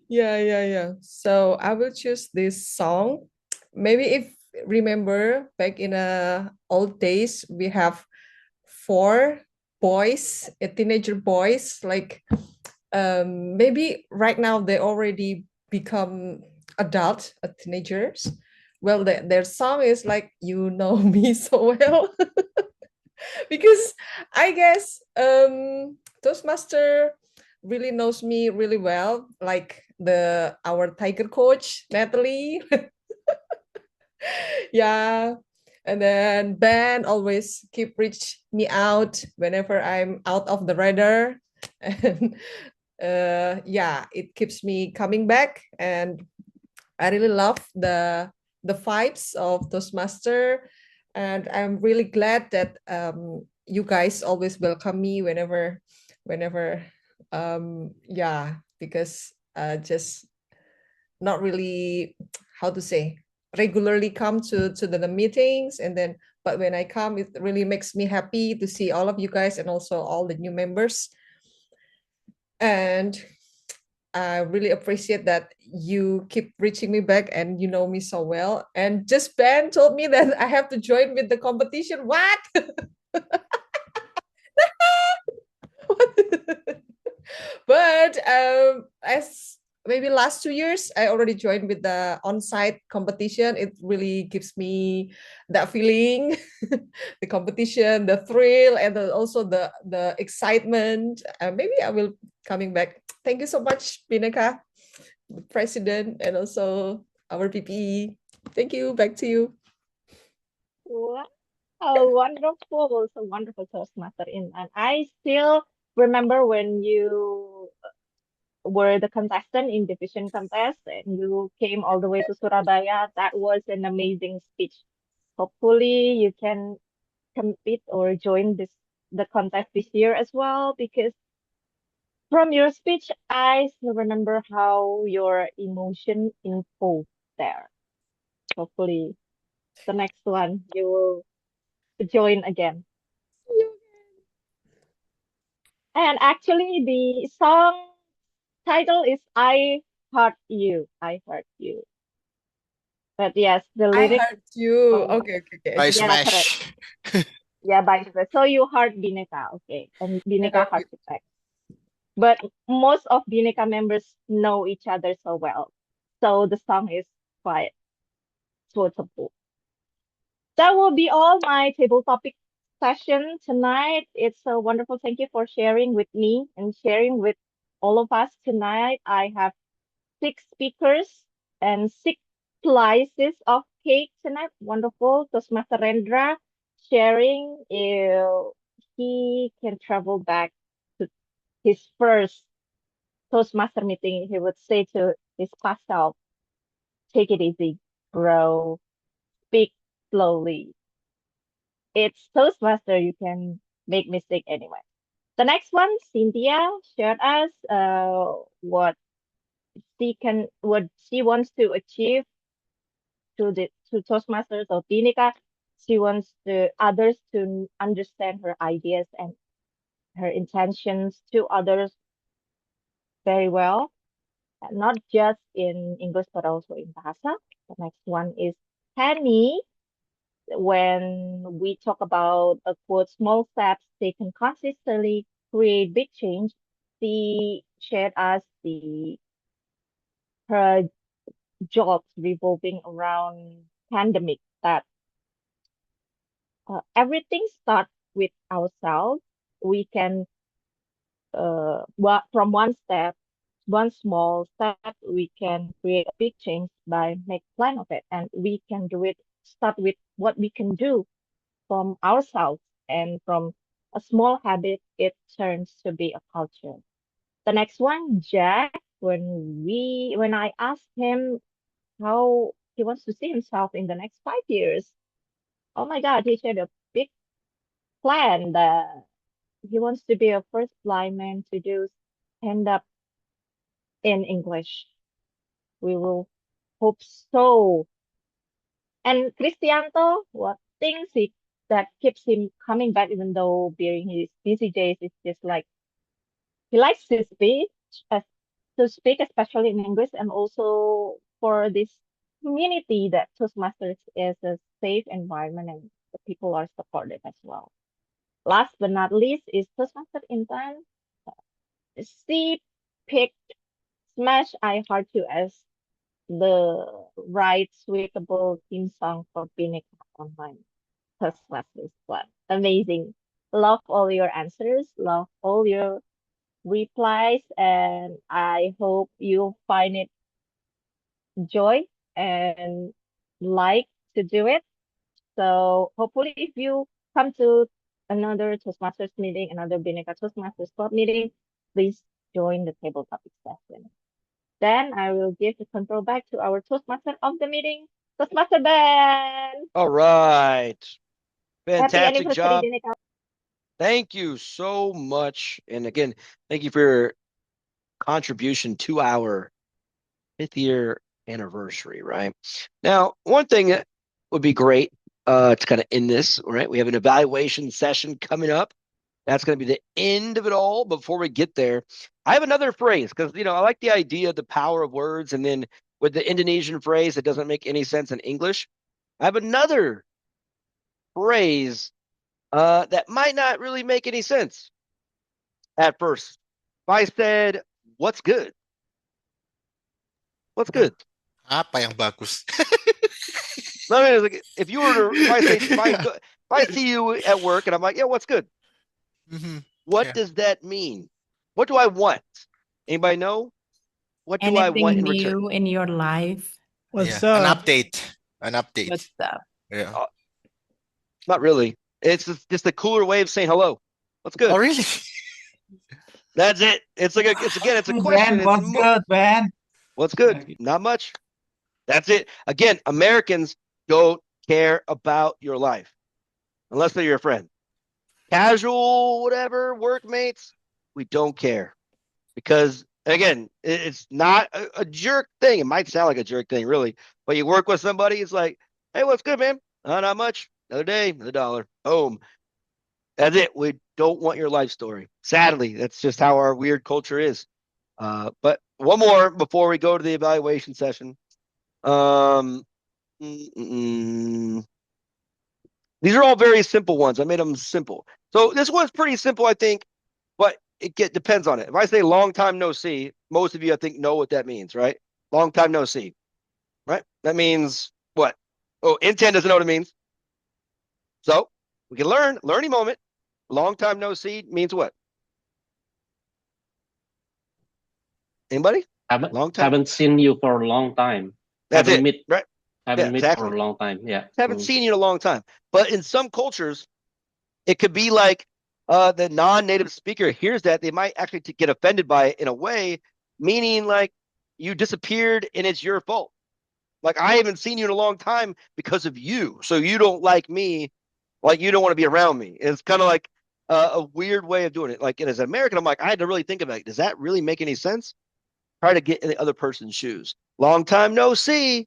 Yeah. So I will choose this song. Maybe if remember back in old days, we have four boys, teenager boys. Like maybe right now they already become adult, teenagers. Well, their song is like "You Know Me So Well," because I guess Toastmaster really knows me really well, like our tiger coach Natalie. Yeah, and then Ben always keep reach me out whenever I'm out of the radar. And yeah, it keeps me coming back, and I really love the vibes of Toastmaster, and I'm really glad that you guys always welcome me whenever yeah, because just not really, how to say, regularly come to the meetings, and then but when I come, it really makes me happy to see all of you guys and also all the new members. And I really appreciate that you keep reaching me back and you know me so well. And just Ben told me that I have to join with the competition. What? But as maybe last 2 years, I already joined with the on-site competition. It really gives me that feeling, the competition, the thrill, and also the excitement. Maybe I will coming back. Thank you so much, Bhinneka, the president, and also our PPE. Thank you. Back to you. Wow, wonderful. So wonderful Toastmaster in. And I still remember when you were the contestant in division contest and you came all the way to Surabaya. That was an amazing speech. Hopefully you can compete or join the contest this year as well, because from your speech I still remember how your emotion unfold there. Hopefully the next one you will join again. And actually, the song title is I Heart You. I Heart You. But yes, the I lyrics. heard you. Oh, Okay. By yeah, correct. Smash. Yeah, by the way. So you heart Bhinneka, okay. And Bhinneka heart you back. But most of Bhinneka members know each other so well. So the song is quite suitable. That will be all my table topic session tonight. It's a wonderful. Thank you for sharing with me and sharing with all of us tonight. I have 6 speakers and 6 slices of cake tonight. Wonderful. Toastmaster Rendra sharing he can travel back to his first Toastmaster meeting, he would say to his class self, take it easy, bro, speak slowly. It's Toastmaster, you can make mistake anyway. The next one, Cynthia shared us what she wants to achieve to Toastmasters or Bhinneka. She wants the others to understand her ideas and her intentions to others very well, not just in English but also in Bahasa. The next one is Penny. When we talk about a quote, small steps taken consistently create big change, she shared us her jobs revolving around pandemic that everything starts with ourselves. We can from one small step, we can create a big change by make plan of it, and we can do it. Start with what we can do from ourselves, and from a small habit, it turns to be a culture. The next one, Jack. When I asked him how he wants to see himself in the next 5 years, oh my God, he shared a big plan that he wants to be a first blind man to do stand up in English. We will hope so. And Cristianto, what things that keeps him coming back even though during his busy days it's just like he likes as to speak, especially in English, and also for this community that Toastmasters is a safe environment and the people are supportive as well. Last but not least is Toastmaster Intan. She picked Smash I Heart You as the right suitable theme song for Bhinneka Online Toastmasters Club. Amazing. Love all your answers, love all your replies, and I hope you find it joy and like to do it. So hopefully if you come to another Toastmasters meeting, another Bhinneka Toastmasters Club meeting, please join the table topic session. Then I will give the control back to our Toastmaster of the meeting, Toastmaster Ben. All right. Happy Fantastic anniversary, job. Bhinneka. Thank you so much. And again, thank you for your contribution to our 5th year anniversary, right? Now, one thing that would be great to kind of end this, right? We have an evaluation session coming up. That's going to be the end of it all. Before we get there, I have another phrase because, I like the idea of the power of words. And then with the Indonesian phrase, it doesn't make any sense in English. I have another phrase that might not really make any sense at first. If I said, what's good? What's good? Apa yang bagus? No, I mean, like, if you were to, if I see you at work and I'm like, yeah, what's good? What does that mean? What do I want? Anybody know? What do I want in return? Anything new in your life? What's An up? update. An update. What's up? Yeah. Not really. It's just a cooler way of saying hello. What's good? Oh, really? That's it. It's like it's a question. Ben, what's good, Ben? What's good? Not much. That's it. Again, Americans don't care about your life unless they're your friend. Casual, whatever, workmates, we don't care because again, it's not a jerk thing. It might sound like a jerk thing, really, but you work with somebody. It's like, hey, what's good, man? Not much. Another day, another dollar. Home. That's it. We don't want your life story. Sadly, that's just how our weird culture is. But one more before we go to the evaluation session. These are all very simple ones. I made them simple. So this one's pretty simple, I think, but it depends on it. If I say long time no see, most of you, I think, know what that means, right? Long time no see, right? That means what? Oh, intent doesn't know what it means. So we can learning moment. Long time no see means what? Anybody? Haven't seen you for a long time. That's haven't it, met, right? Haven't met exactly. for a long time. Yeah. Haven't seen you in a long time. But in some cultures, it could be like the non-native speaker hears that, they might actually get offended by it in a way, meaning like you disappeared and it's your fault. Like I haven't seen you in a long time because of you, so you don't like me, like you don't want to be around me. It's kind of like a weird way of doing it. Like, and as an American, I'm like, I had to really think about it. Does that really make any sense? Try to get in the other person's shoes. Long time no see.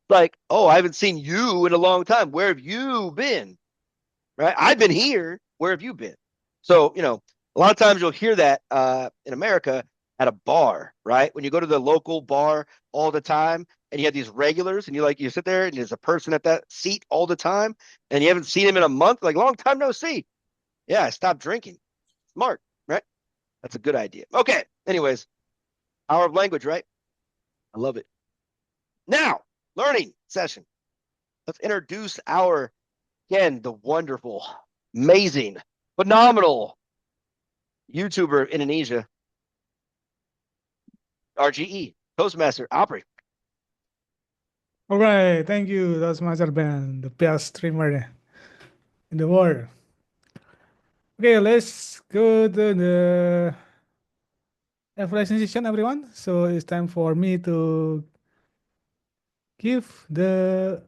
Like, oh, I haven't seen you in a long time. Where have you been? Right? I've been here. Where have you been? So, a lot of times you'll hear that in America at a bar, right? When you go to the local bar all the time and you have these regulars and you sit there and there's a person at that seat all the time and you haven't seen him in a month, like long time no see. Yeah, I stopped drinking. Smart, right? That's a good idea. Okay. Anyways, hour of language, right? I love it. Now, learning session. Let's introduce again, the wonderful, amazing, phenomenal YouTuber Indonesia, RGE, Toastmaster, Opry. All right, thank you, Toastmaster Ben, the best streamer in the world. Okay, let's go to the evaluation session, everyone. So it's time for me to give the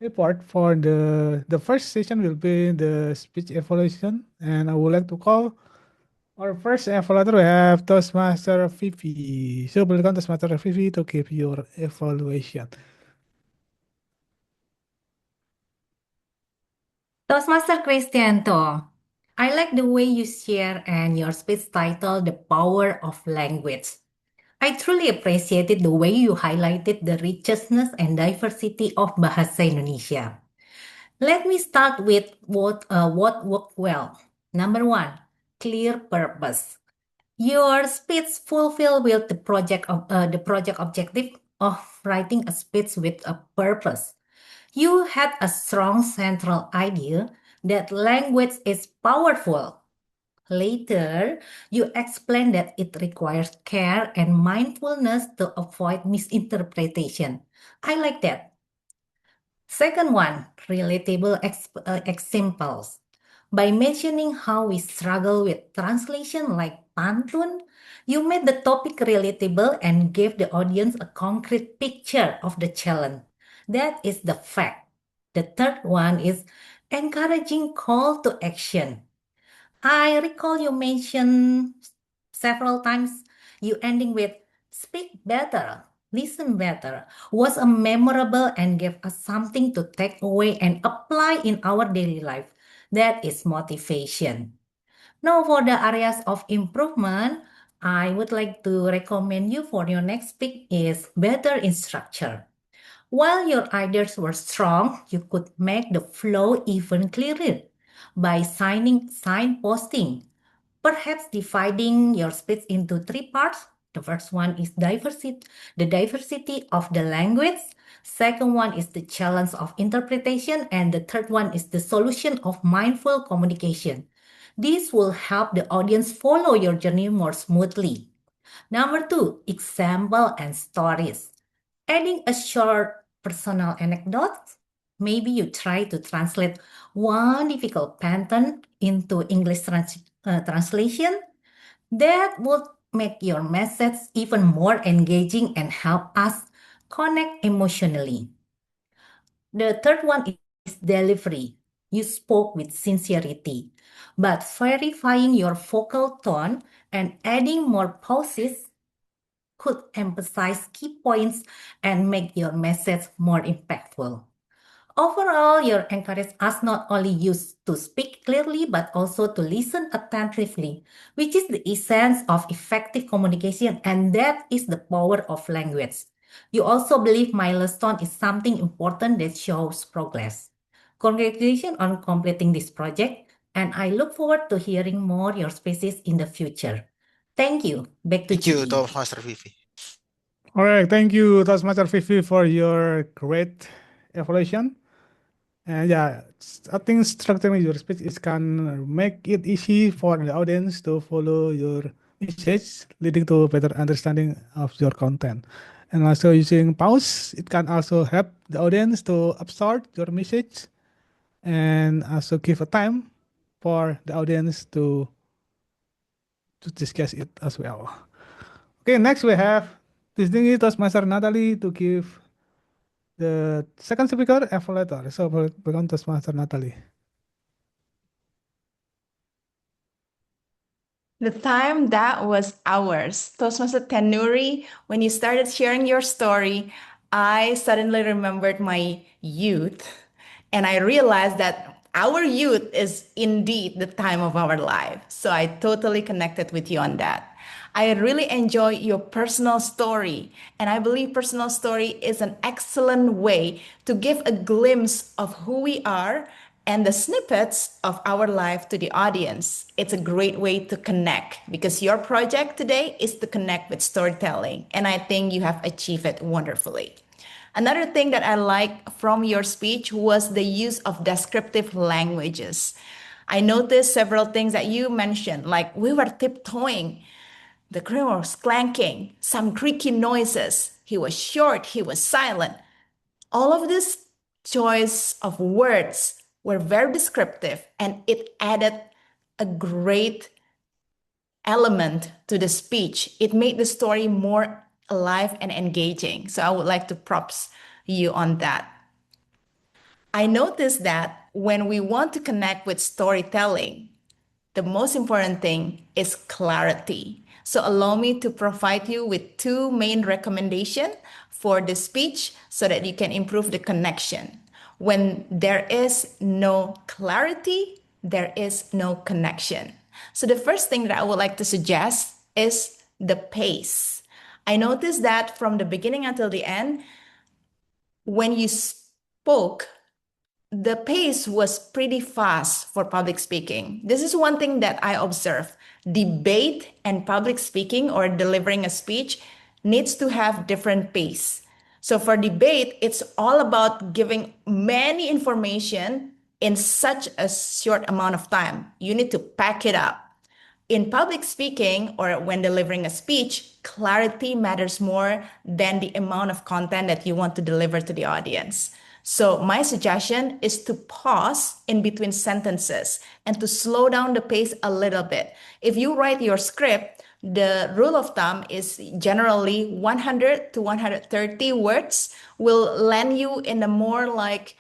report for the first session will be the speech evaluation, and I would like to call our first evaluator. We have Toastmaster Vivi. So welcome Toastmaster Vivi to give your evaluation. Toastmaster Cristianto, I like the way you share and your speech title The Power of Language. I truly appreciated the way you highlighted the richness and diversity of Bahasa Indonesia. Let me start with what worked well. Number one, clear purpose. Your speech fulfill with the project objective of writing a speech with a purpose. You had a strong central idea that language is powerful. Later, you explained that it requires care and mindfulness to avoid misinterpretation. I like that. Second one, relatable examples. By mentioning how we struggle with translation like pantun, you made the topic relatable and gave the audience a concrete picture of the challenge. That is the fact. The third one is encouraging call to action. I recall you mentioned several times you ending with speak better, listen better was a memorable and gave us something to take away and apply in our daily life. That is motivation. Now for the areas of improvement, I would like to recommend you for your next speak is better in structure. While your ideas were strong, you could make the flow even clearer by signposting. Perhaps dividing your speech into three parts. The first one is the diversity of the language. Second one is the challenge of interpretation. And the third one is the solution of mindful communication. This will help the audience follow your journey more smoothly. Number two, example and stories. Adding a short personal anecdote. Maybe you try to translate one difficult pattern into English translation. That would make your message even more engaging and help us connect emotionally. The third one is delivery. You spoke with sincerity, but verifying your vocal tone and adding more pauses could emphasize key points and make your message more impactful. Overall, your encourage us not only use to speak clearly but also to listen attentively, which is the essence of effective communication, and that is the power of language. You also believe milestone is something important that shows progress. Congratulations on completing this project, and I look forward to hearing more your speeches in the future. Thank you. Back to Thank you, GE. Toastmaster Vivi. All right, thank you, Toastmaster Vivi, for your great evaluation. And yeah, I think structuring your speech is can make it easy for the audience to follow your message, leading to better understanding of your content. And also using pause, it can also help the audience to absorb your message and also give a time for the audience to discuss it as well. Okay, next we have distinguished Toastmaster Natalie to give the second speaker evaluator. So welcome Toastmaster Natalie. The time that was ours. Toastmaster Tanuri, when you started sharing your story, I suddenly remembered my youth and I realized that our youth is indeed the time of our life. So I totally connected with you on that. I really enjoy your personal story, and I believe personal story is an excellent way to give a glimpse of who we are and the snippets of our life to the audience. It's a great way to connect because your project today is to connect with storytelling, and I think you have achieved it wonderfully. Another thing that I like from your speech was the use of descriptive languages. I noticed several things that you mentioned, like we were tiptoeing, the cream was clanking, some creaky noises. He was short, he was silent. All of this choice of words were very descriptive and it added a great element to the speech. It made the story more alive and engaging. So I would like to props you on that. I noticed that when we want to connect with storytelling, the most important thing is clarity. So allow me to provide you with two main recommendations for the speech so that you can improve the connection. When there is no clarity, there is no connection. So the first thing that I would like to suggest is the pace. I noticed that from the beginning until the end, when you spoke, the pace was pretty fast for public speaking. This is one thing that I observe. Debate and public speaking or delivering a speech needs to have different pace. So for debate, it's all about giving many information in such a short amount of time. You need to pack it up. In public speaking or when delivering a speech, clarity matters more than the amount of content that you want to deliver to the audience. So, my suggestion is to pause in between sentences and to slow down the pace a little bit. If you write your script, the rule of thumb is generally 100 to 130 words will land you in a more like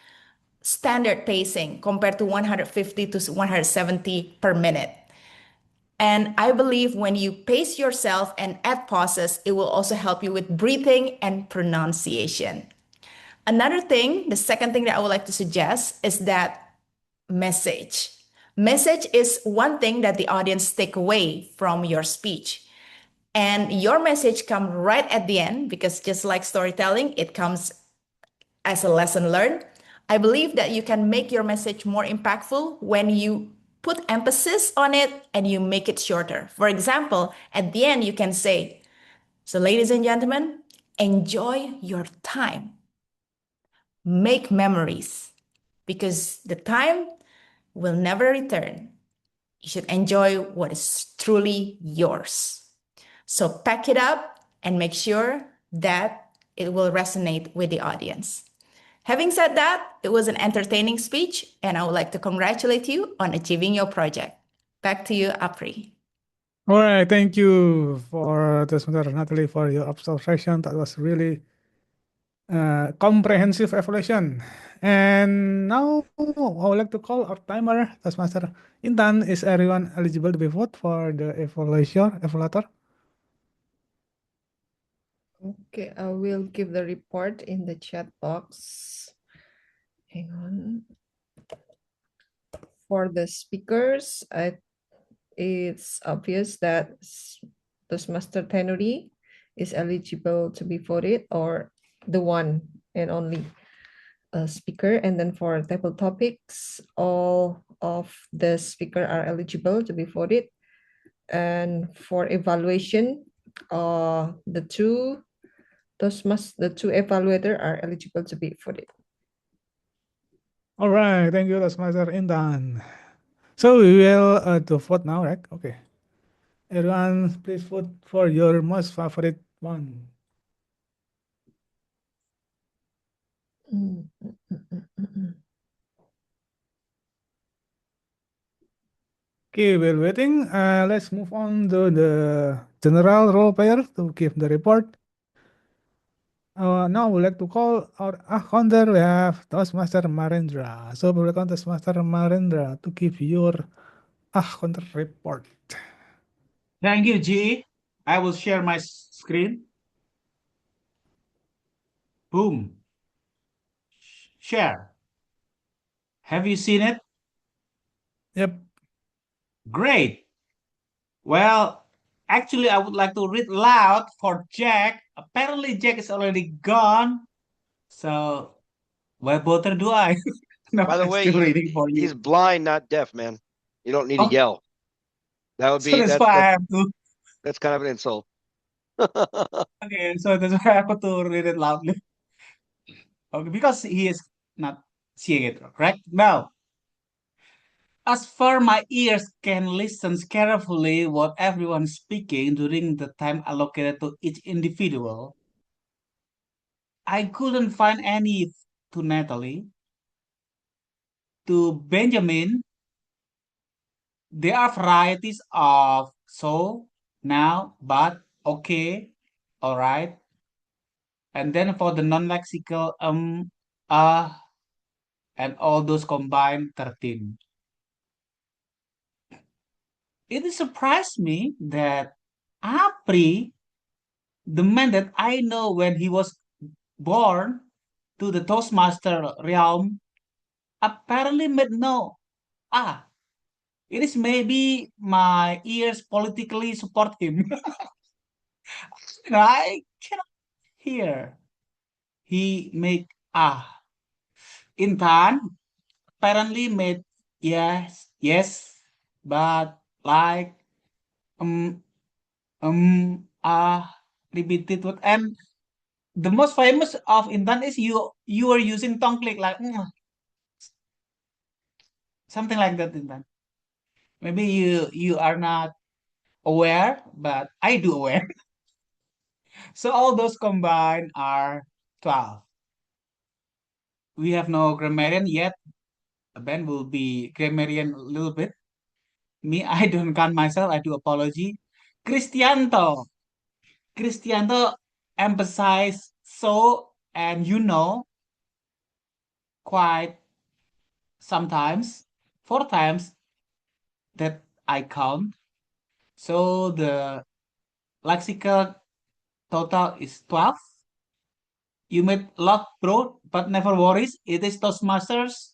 standard pacing compared to 150 to 170 per minute. And I believe when you pace yourself and add pauses, it will also help you with breathing and pronunciation. Another thing, the second thing that I would like to suggest is that message. Message is one thing that the audience take away from your speech. And your message comes right at the end because just like storytelling, it comes as a lesson learned. I believe that you can make your message more impactful when you put emphasis on it and you make it shorter. For example, at the end, you can say, so, ladies and gentlemen, enjoy your time, make memories because the time will never return. You should enjoy what is truly yours. So, pack it up and make sure that it will resonate with the audience. Having said that, it was an entertaining speech, and I would like to congratulate you on achieving your project. Back to you, Apri. All right, thank you for Toastmaster Natalie for your observation. That was really comprehensive evaluation. And now I would like to call our timer, Toastmaster Intan. Is everyone eligible to be vote for the evaluator? Okay, I will give the report in the chat box. Hang on. For the speakers, it's obvious that Toastmaster Tenuri is eligible to be voted, or the one and only speaker. And then for table topics, all of the speaker are eligible to be voted. And for evaluation, the two evaluator are eligible to be voted. All right, thank you, Toastmaster Intan. So we will to vote now, right? Okay. Everyone, please vote for your most favorite one. Okay, while waiting, let's move on to the general role player to give the report. Now I would like to call our counter. We have Toastmaster Marendra. So welcome Toastmaster Marendra to give your counter report. Thank you, G. I will share my screen. Boom. Share. Have you seen it? Yep. Great. Well, actually, I would like to read loud for Jack. Apparently, Jack is already gone. So, why bother do I? No, By the I'm way, still reading for he's you. blind, not deaf, man. You don't need to Oh, yell. That would so be that's why I have to. that's kind of an insult. Okay, so that's why I have to read it loudly. Okay, because he is not seeing it, correct? Now, as far my ears can listen carefully what everyone is speaking during the time allocated to each individual, I couldn't find any to Natalie, to Benjamin. There are varieties of so, now, but, okay, all right. And then for the non-lexical, and all those combined 13. It surprised me that Apri, the man that I know when he was born to the Toastmaster realm, apparently made no. It is maybe my ears politically support him. I cannot hear. He make Intan apparently made yes, yes, but like um repeated word. And the most famous of Intan is you are using tongue click like something like that, Intan. Maybe you are not aware, but I do aware. So all those combined are 12. We have no grammarian yet. Ben will be grammarian a little bit. Me, I don't count myself. I do apology. Cristianto. Cristianto emphasize so and quite sometimes, 4 times that I count. So the lexical total is 12. You made luck, bro, but never worries. It is Toastmasters.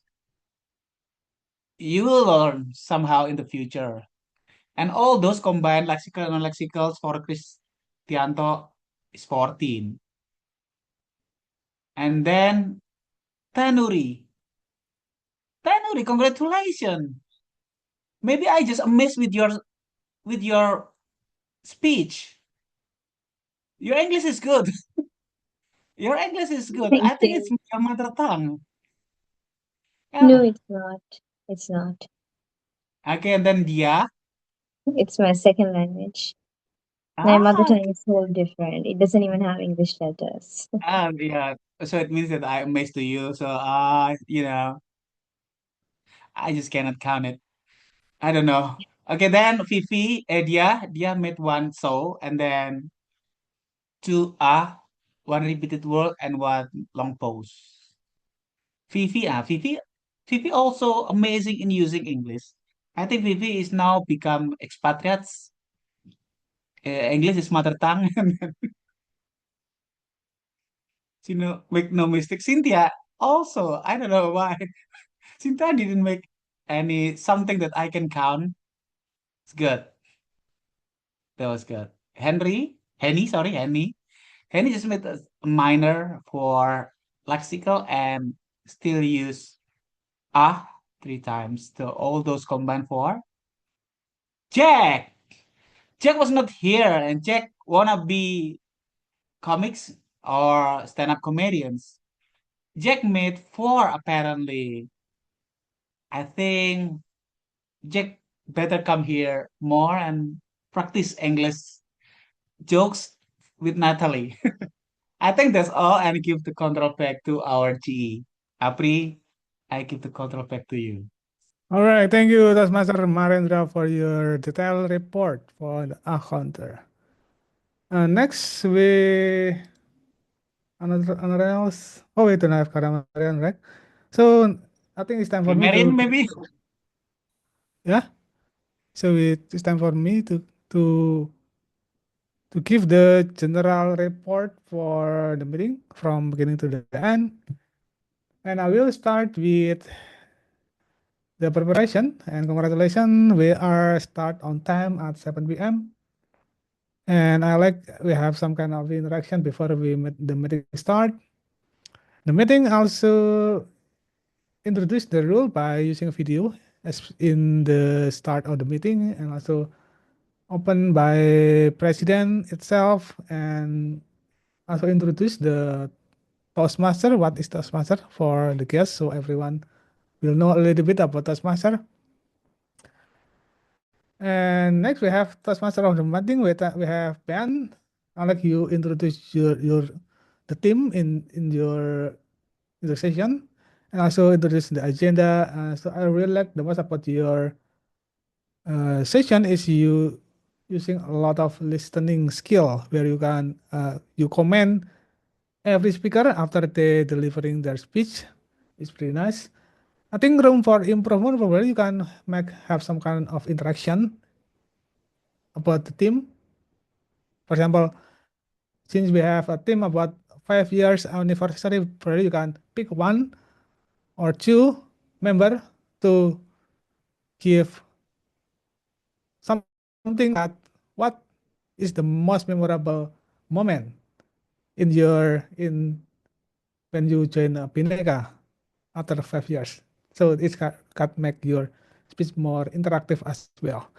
You will learn somehow in the future. And all those combined lexical and non-lexicals for Cristianto is 14. And then Tanuri. Tanuri, congratulations. Maybe I just amazed with your speech. Your English is good. Your English is good. Thank I think it's you. your mother tongue. No, Yeah. it's not. It's not. Okay, and then Dia. It's my second language. My mother tongue Okay. is so different. It doesn't even have English letters. Yeah. So it means that I amazed to you. So I just cannot count it. I don't know. Okay, then Fifi, Dia made one so, and then two one repeated word and one long pause. Fifi also amazing in using English. I think Fifi is now become expatriates. English is mother tongue. Make no mistake. Cynthia also. I don't know why. Cynthia didn't make any something that I can count. It's good. That was good. Henny just made a minor for lexical and still use 3 times. So all those combined for Jack. Jack was not here, and Jack wanna be comics or stand-up comedians. Jack made 4 apparently. I think Jack better come here more and practice English jokes with Natalie. I think that's all, and give the control back to our GE. Apri, I give the control back to you. All right, thank you, Toastmaster Marendra, for your detailed report for the counter. Next, we another else. Oh, we don't have Karamarian, right? So I think it's time for me to Marian, maybe? yeah. So it's time for me to to give the general report for the meeting from beginning to the end. And I will start with the preparation. And congratulations, we are start on time at 7 p.m. And I like we have some kind of interaction before the meeting start. The meeting also introduced the rule by using a video as in the start of the meeting, and also opened by president itself, and also introduce the Toastmaster. What is Toastmaster for the guests, so everyone will know a little bit about Toastmaster. And next we have Toastmaster of the meeting. We have Ben. I'll let you introduce your the team in your session, and also introduce the agenda. So I really like the most about your session is you using a lot of listening skill where you can you comment every speaker after they delivering their speech. It's pretty nice. I think room for improvement, probably you can have some kind of interaction about the team. For example, since we have a team about 5 years anniversary, probably you can pick one or two member to give something that what is the most memorable moment in your in when you join Bhinneka after 5 years. So it can make your speech more interactive as well.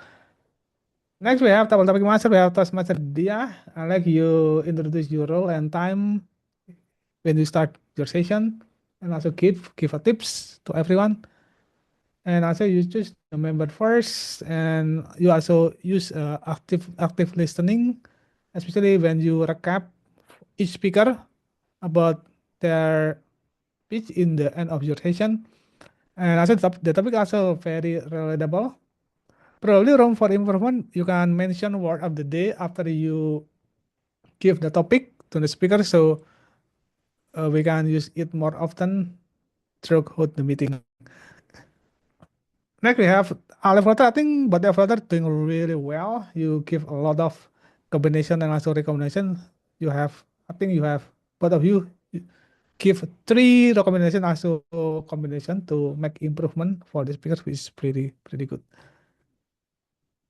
Next, we have Topic Master. We have Toastmaster Dia. I like you introduce your role and time when you start your session, and also give a tips to everyone. And also you choose the member first, and you also use active listening, especially when you recap each speaker about their speech in the end of your session. And also the topic also very relatable. Probably room for improvement. You can mention word of the day after you give the topic to the speaker, so we can use it more often throughout the meeting. Next, we have Aleph Letter. I think both Aleph Letter doing really well. You give a lot of combination and also recommendation. You have, I think you have both of you give 3 recommendation also combination to make improvement for the speakers, which is pretty good.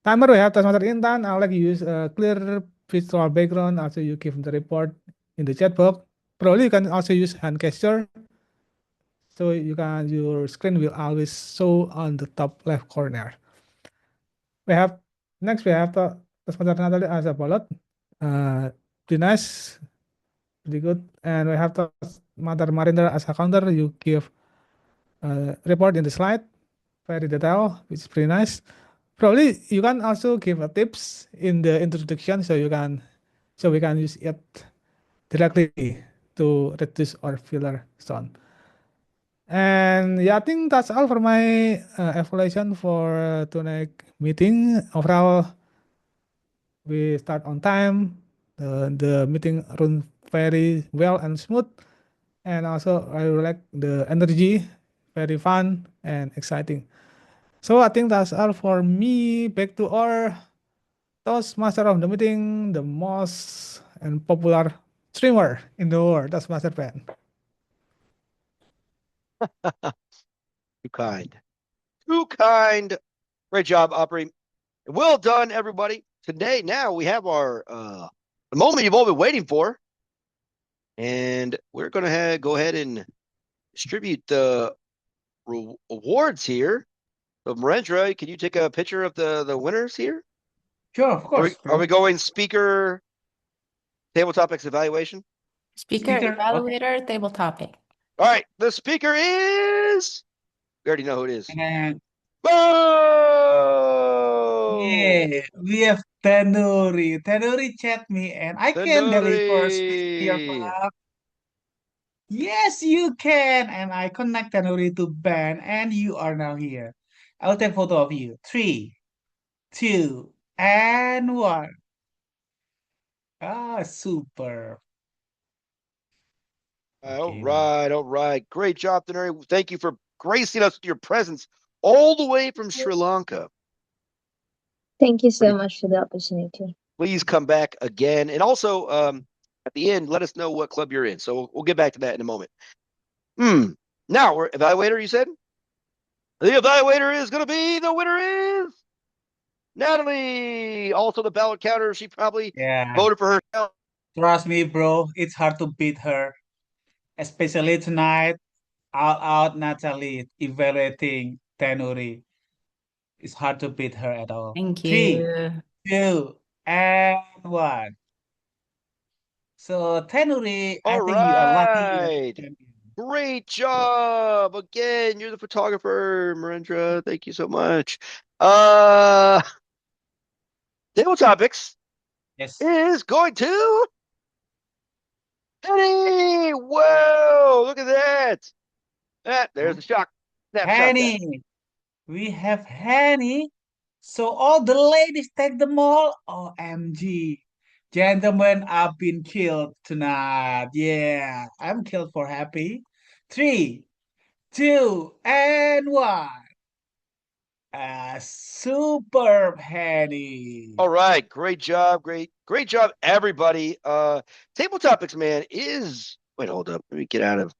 Timer, we have Toastmaster Intan. I like you use a clear visual background. Also, you give the report in the chat box. Probably you can also use hand gesture. So your screen will always show on the top left corner. Next we have the Toastmaster Natalie as a pilot. Pretty nice, pretty good. And we have Toastmaster Marinder as a counter. You give report in the slide, very detailed, which is pretty nice. Probably you can also give a tips in the introduction, so we can use it directly to reduce our filler zone. And yeah, I think that's all for my evaluation for tonight meeting. Overall, we start on time. The meeting run very well and smooth. And also I like the energy, very fun and exciting. So I think that's all for me. Back to our Toastmaster of the meeting, the most and popular streamer in the world, Toastmaster Ben. Too kind. Too kind. Great job, Opry. Well done, everybody. Today, now we have our the moment you've all been waiting for. And we're going to go ahead and distribute the awards here. So, Marendra, can you take a picture of the winners here? Sure, of course. Are we going speaker, table topics evaluation? Speaker, evaluator, table topic. All right. The speaker is. We already know who it is. And Bo! yeah, we have Tanuri. Tanuri chat me, and I can deliver speech to your club. Yes, you can. And I connect Tanuri to Ben, and you are now here. I'll take photo of you. 3, 2, and 1. Ah, super. All Okay, now. right, all right. Great job, Denari. Thank you for gracing us with your presence all the way from Sri Lanka. Thank you so much for the opportunity. Please come back again. And also, at the end, let us know what club you're in. So we'll get back to that in a moment. Now, we're evaluator, you said? The evaluator is going to be, the winner is Natalie. Also, the ballot counter, she probably Yeah, voted for herself. trust me, bro. It's hard to beat her, especially tonight. All out Natalie evaluating Tenuri. It's hard to beat her at all. Thank 3, you. 2, and 1. So Tenuri, I All think you are lucky you are right. champion. Great job. Again, you're the photographer, Marendra. Thank you so much. Table topics Yes. is going to Henny. Whoa, look at that. There's the shock. Snapshot that. Henny. We have Henny. So all the ladies take the mall. OMG. Gentlemen, I've been killed tonight. Yeah, I'm killed for happy. 3, 2, and 1. Superb Henny. All right, great job, great job, everybody. Table topics, man, is wait, hold up. Let me get out of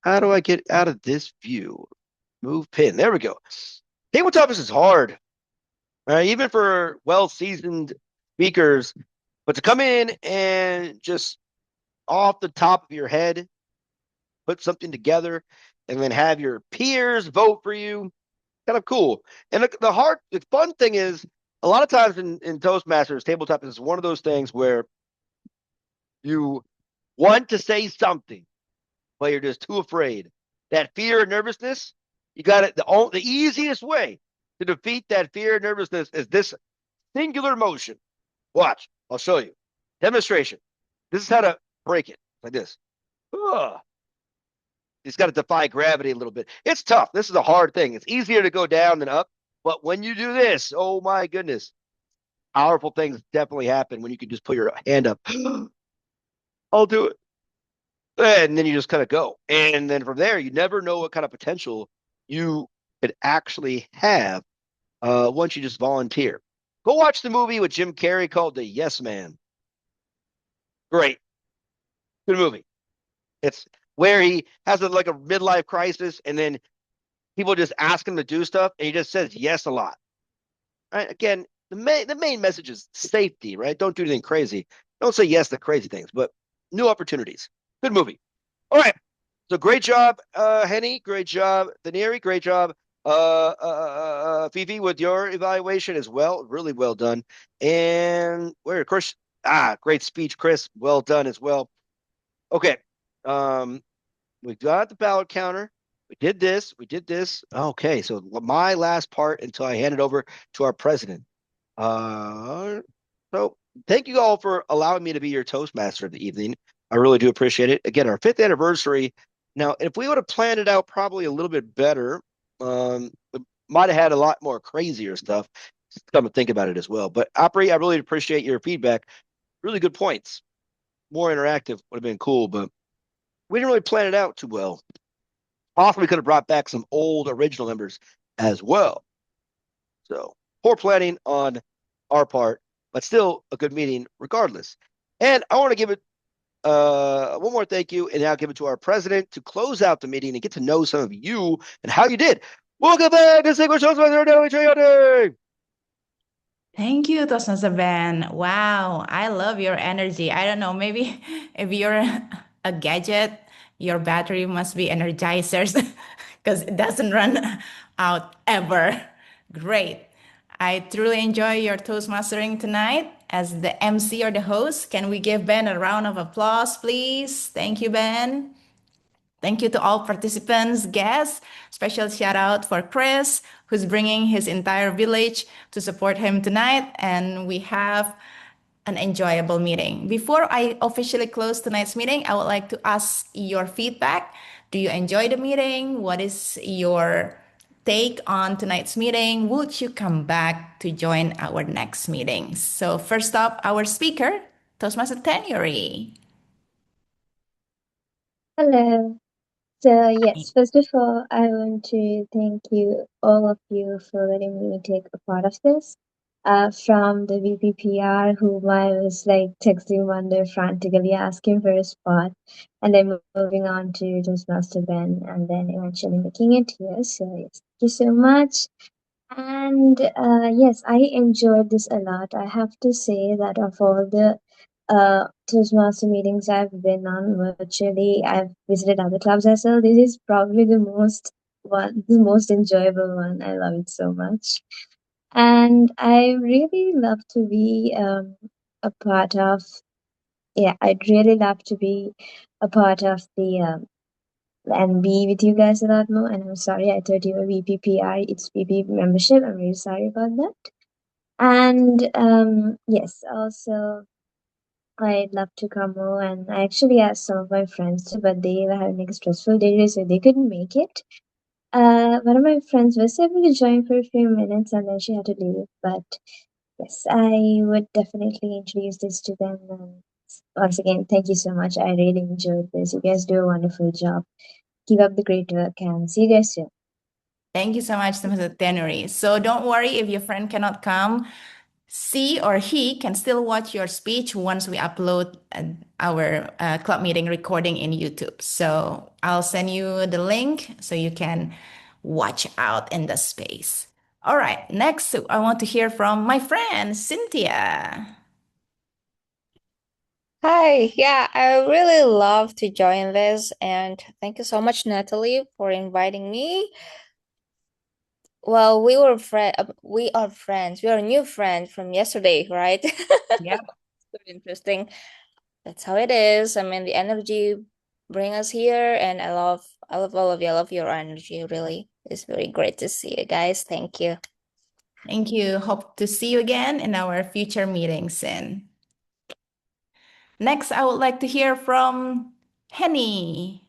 how do I get out of this view? Move pin. There we go. Table topics is hard. Even for well-seasoned speakers, but to come in and just off the top of your head put something together and then have your peers vote for you, kind of cool. And the fun thing is, a lot of times in Toastmasters, tabletop is one of those things where you want to say something, but you're just too afraid. That fear and nervousness, you got it. The easiest way to defeat that fear and nervousness is this singular motion. Watch, I'll show you. Demonstration. This is how to break it, like this. Ugh. It's got to defy gravity a little bit. It's tough. This is a hard thing. It's easier to go down than up. But when you do this, oh my goodness, powerful things definitely happen when you can just put your hand up. I'll do it. And then you just kind of go. And then from there, you never know what kind of potential you could actually have once you just volunteer. Go watch the movie with Jim Carrey called The Yes Man. Great. Good movie. It's where he has like a midlife crisis and then people just ask him to do stuff and he just says yes a lot. Right? Again, the main message is safety, right? Don't do anything crazy. Don't say yes to crazy things, but new opportunities. Good movie. All right. So great job, Henny. Great job, Daneri. Great job, Fifi, with your evaluation as well. Really well done. And where, of course, great speech, Chris. Well done as well. Okay. We got the ballot counter. We did this. We did this. Okay. So my last part until I hand it over to our president. So thank you all for allowing me to be your Toastmaster of the evening. I really do appreciate it. Again, our 5th anniversary. Now, if we would have planned it out probably a little bit better, we might have had a lot more crazier stuff. Come to think about it as well. But Opry, I really appreciate your feedback. Really good points. More interactive would have been cool, but we didn't really plan it out too well. Possibly could have brought back some old original members as well. So poor planning on our part, but still a good meeting regardless. And I want to give it one more thank you, and now give it to our president to close out the meeting and get to know some of you and how you did. Welcome back to Distinguished Toastmaster Daily Triote. Thank you, Toastmaster Ben. Wow, I love your energy. I don't know, maybe if you're a gadget, your battery must be energizers because it doesn't run out ever. Great. I truly enjoy your Toastmastering tonight. As the MC or the host, can we give Ben a round of applause, please? Thank you, Ben. Thank you to all participants, guests. Special shout out for Chris, who's bringing his entire village to support him tonight. And we have an enjoyable meeting. Before I officially close tonight's meeting, I would like to ask your feedback. Do you enjoy the meeting? What is your take on tonight's meeting, would you come back to join our next meeting? So first up, our speaker, Toastmaster Tenury. Hello. So yes, first of all, I want to thank you, all of you, for letting me take a part of this. From the VPPR, whom I was like texting one day frantically asking for a spot, and then moving on to Toastmaster Ben, and then eventually making it here. So yes, thank you so much. And yes, I enjoyed this a lot. I have to say that of all the Toastmaster meetings I've been on virtually, I've visited other clubs as well. This is probably the most enjoyable one. I love it so much. And I really love to be a part of, yeah, I'd really love to be a part of the and be with you guys a lot more. And I'm sorry, I thought you were VPPI. It's VP membership. I'm really sorry about that. And yes, also I'd love to come more. And I actually asked some of my friends to, but they were having a stressful day, so they couldn't make it. One of my friends was able to join for a few minutes, and then she had to leave. But yes, I would definitely introduce this to them. And once again, thank you so much. I really enjoyed this. You guys do a wonderful job. Keep up the great work, and see you guys soon. Thank you so much, Mr. Tenury. So don't worry if your friend cannot come. She or he can still watch your speech once we upload our club meeting recording in YouTube. So I'll send you the link so you can watch out in the space. All right, next I want to hear from my friend Cynthia. Hi, yeah, I really love to join this, and thank you so much, Natalie, for inviting me. Well, we are friends. We are new friends from yesterday, right? Yeah. So interesting. That's how it is. I mean, the energy bring us here, and I love all of you. I love your energy, really. It's very great to see you guys. Thank you. Thank you. Hope to see you again in our future meetings soon. Next, I would like to hear from Henny.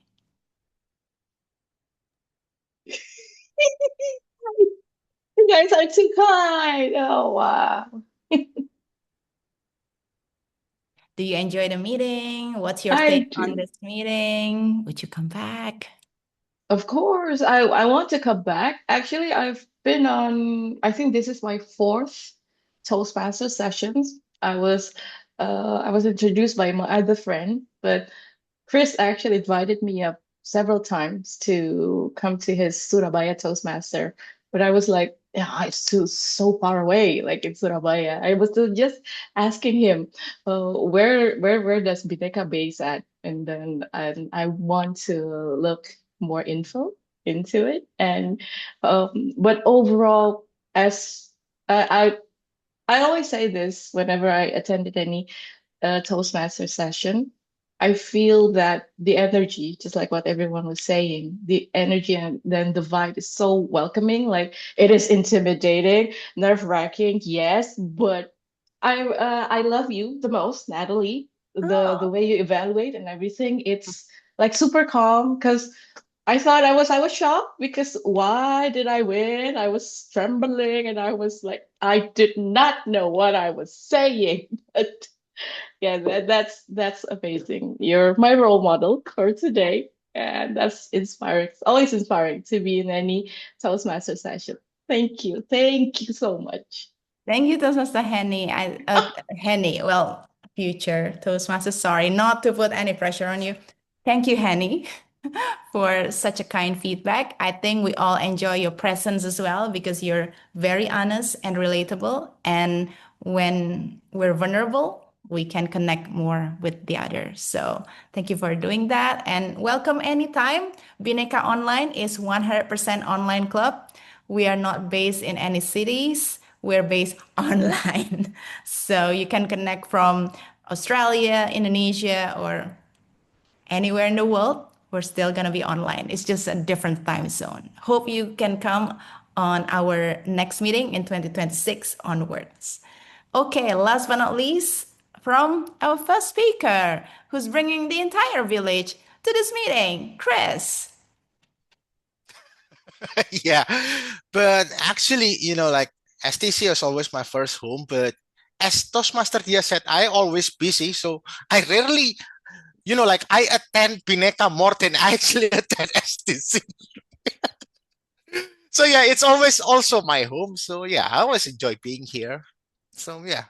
You guys are too kind. Oh, wow. Do you enjoy the meeting? What's your I take on do. this meeting? Would you come back? Of course, I want to come back. Actually, I've been on, I think this is my fourth Toastmaster sessions. I was introduced by my other friend, but Chris actually invited me up several times to come to his Surabaya Toastmaster, but I was like, yeah, it's so far away, like in Surabaya. I was still just asking him, where does Bhinneka base at? And then I want to look more info into it. And but overall, as I always say this whenever I attended any Toastmaster session, I feel that the energy, just like what everyone was saying, the energy and then the vibe is so welcoming. Like it is intimidating, nerve-wracking, yes, but I love you the most, Natalie. The way you evaluate and everything, it's like super calm because I was shocked because why did I win? I was trembling and I was like I did not know what I was saying. But yeah, that's amazing. You're my role model for today, and that's inspiring. It's always inspiring to be in any Toastmaster session. Thank you so much. Thank you, Toastmaster Henny. Henny, well, future Toastmaster, sorry, not to put any pressure on you. Thank you, Henny, for such a kind feedback. I think we all enjoy your presence as well because you're very honest and relatable. And when we're vulnerable, we can connect more with the others. So thank you for doing that. And welcome anytime. Bhinneka Online is 100% online club. We are not based in any cities. We're based online. So you can connect from Australia, Indonesia, or anywhere in the world. We're still going to be online. It's just a different time zone. Hope you can come on our next meeting in 2026 onwards. Okay, last but not least, from our first speaker, who's bringing the entire village to this meeting, Chris. Yeah, but actually, like STC is always my first home. But as Toastmaster Dia said, I always busy, so I rarely, like I attend Bhinneka more than I actually attend STC. So yeah, it's always also my home. So yeah, I always enjoy being here. So yeah,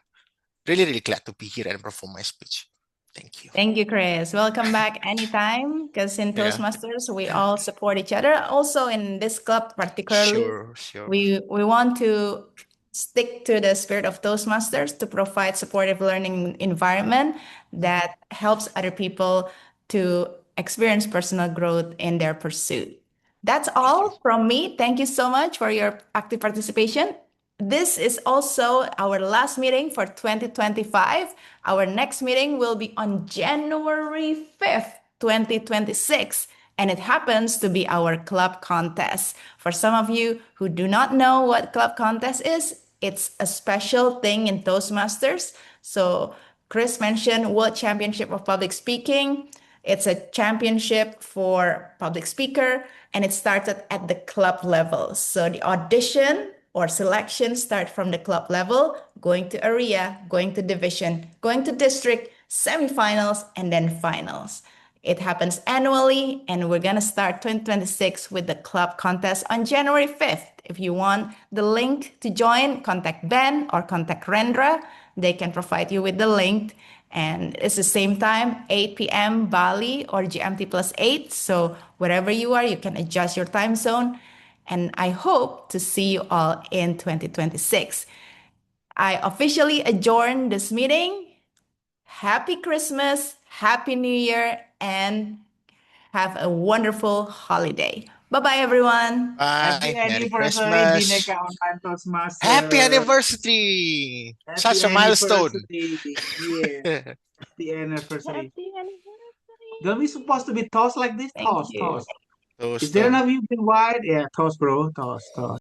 really, really glad to be here and perform my speech. Thank you. Thank you, Chris. Welcome back anytime, because in Yeah. Toastmasters, we all support each other. Also, in this club, particularly, Sure. we want to stick to the spirit of Toastmasters to provide supportive learning environment that helps other people to experience personal growth in their pursuit. That's all from me. Thank you so much for your active participation. This is also our last meeting for 2025. Our next meeting will be on January 5th, 2026, and it happens to be our club contest. For some of you who do not know what club contest is, it's a special thing in Toastmasters. So Chris mentioned World Championship of Public Speaking. It's a championship for public speaker, and it started at the club level. So the audition or selection start from the club level, going to area, going to division, going to district, semifinals, and then finals. It happens annually, and we're gonna start 2026 with the club contest on January 5th. If you want the link to join, contact Ben or contact Rendra. They can provide you with the link. And it's the same time, 8 p.m. Bali or GMT +8. So wherever you are, you can adjust your time zone. And I hope to see you all in 2026. I officially adjourn this meeting. Happy Christmas, Happy New Year, and have a wonderful holiday. Bye-bye, everyone. Happy Bye. Merry anniversary, Christmas. Bhinneka Online Happy Toastmaster. anniversary. Happy Such a milestone. anniversary. Yeah, happy anniversary. Happy anniversary. Don't we supposed to be toast like this? Thank Toast, you. toast. Is Toast. there enough you can wide? Yeah, toast, bro. Toast, toast.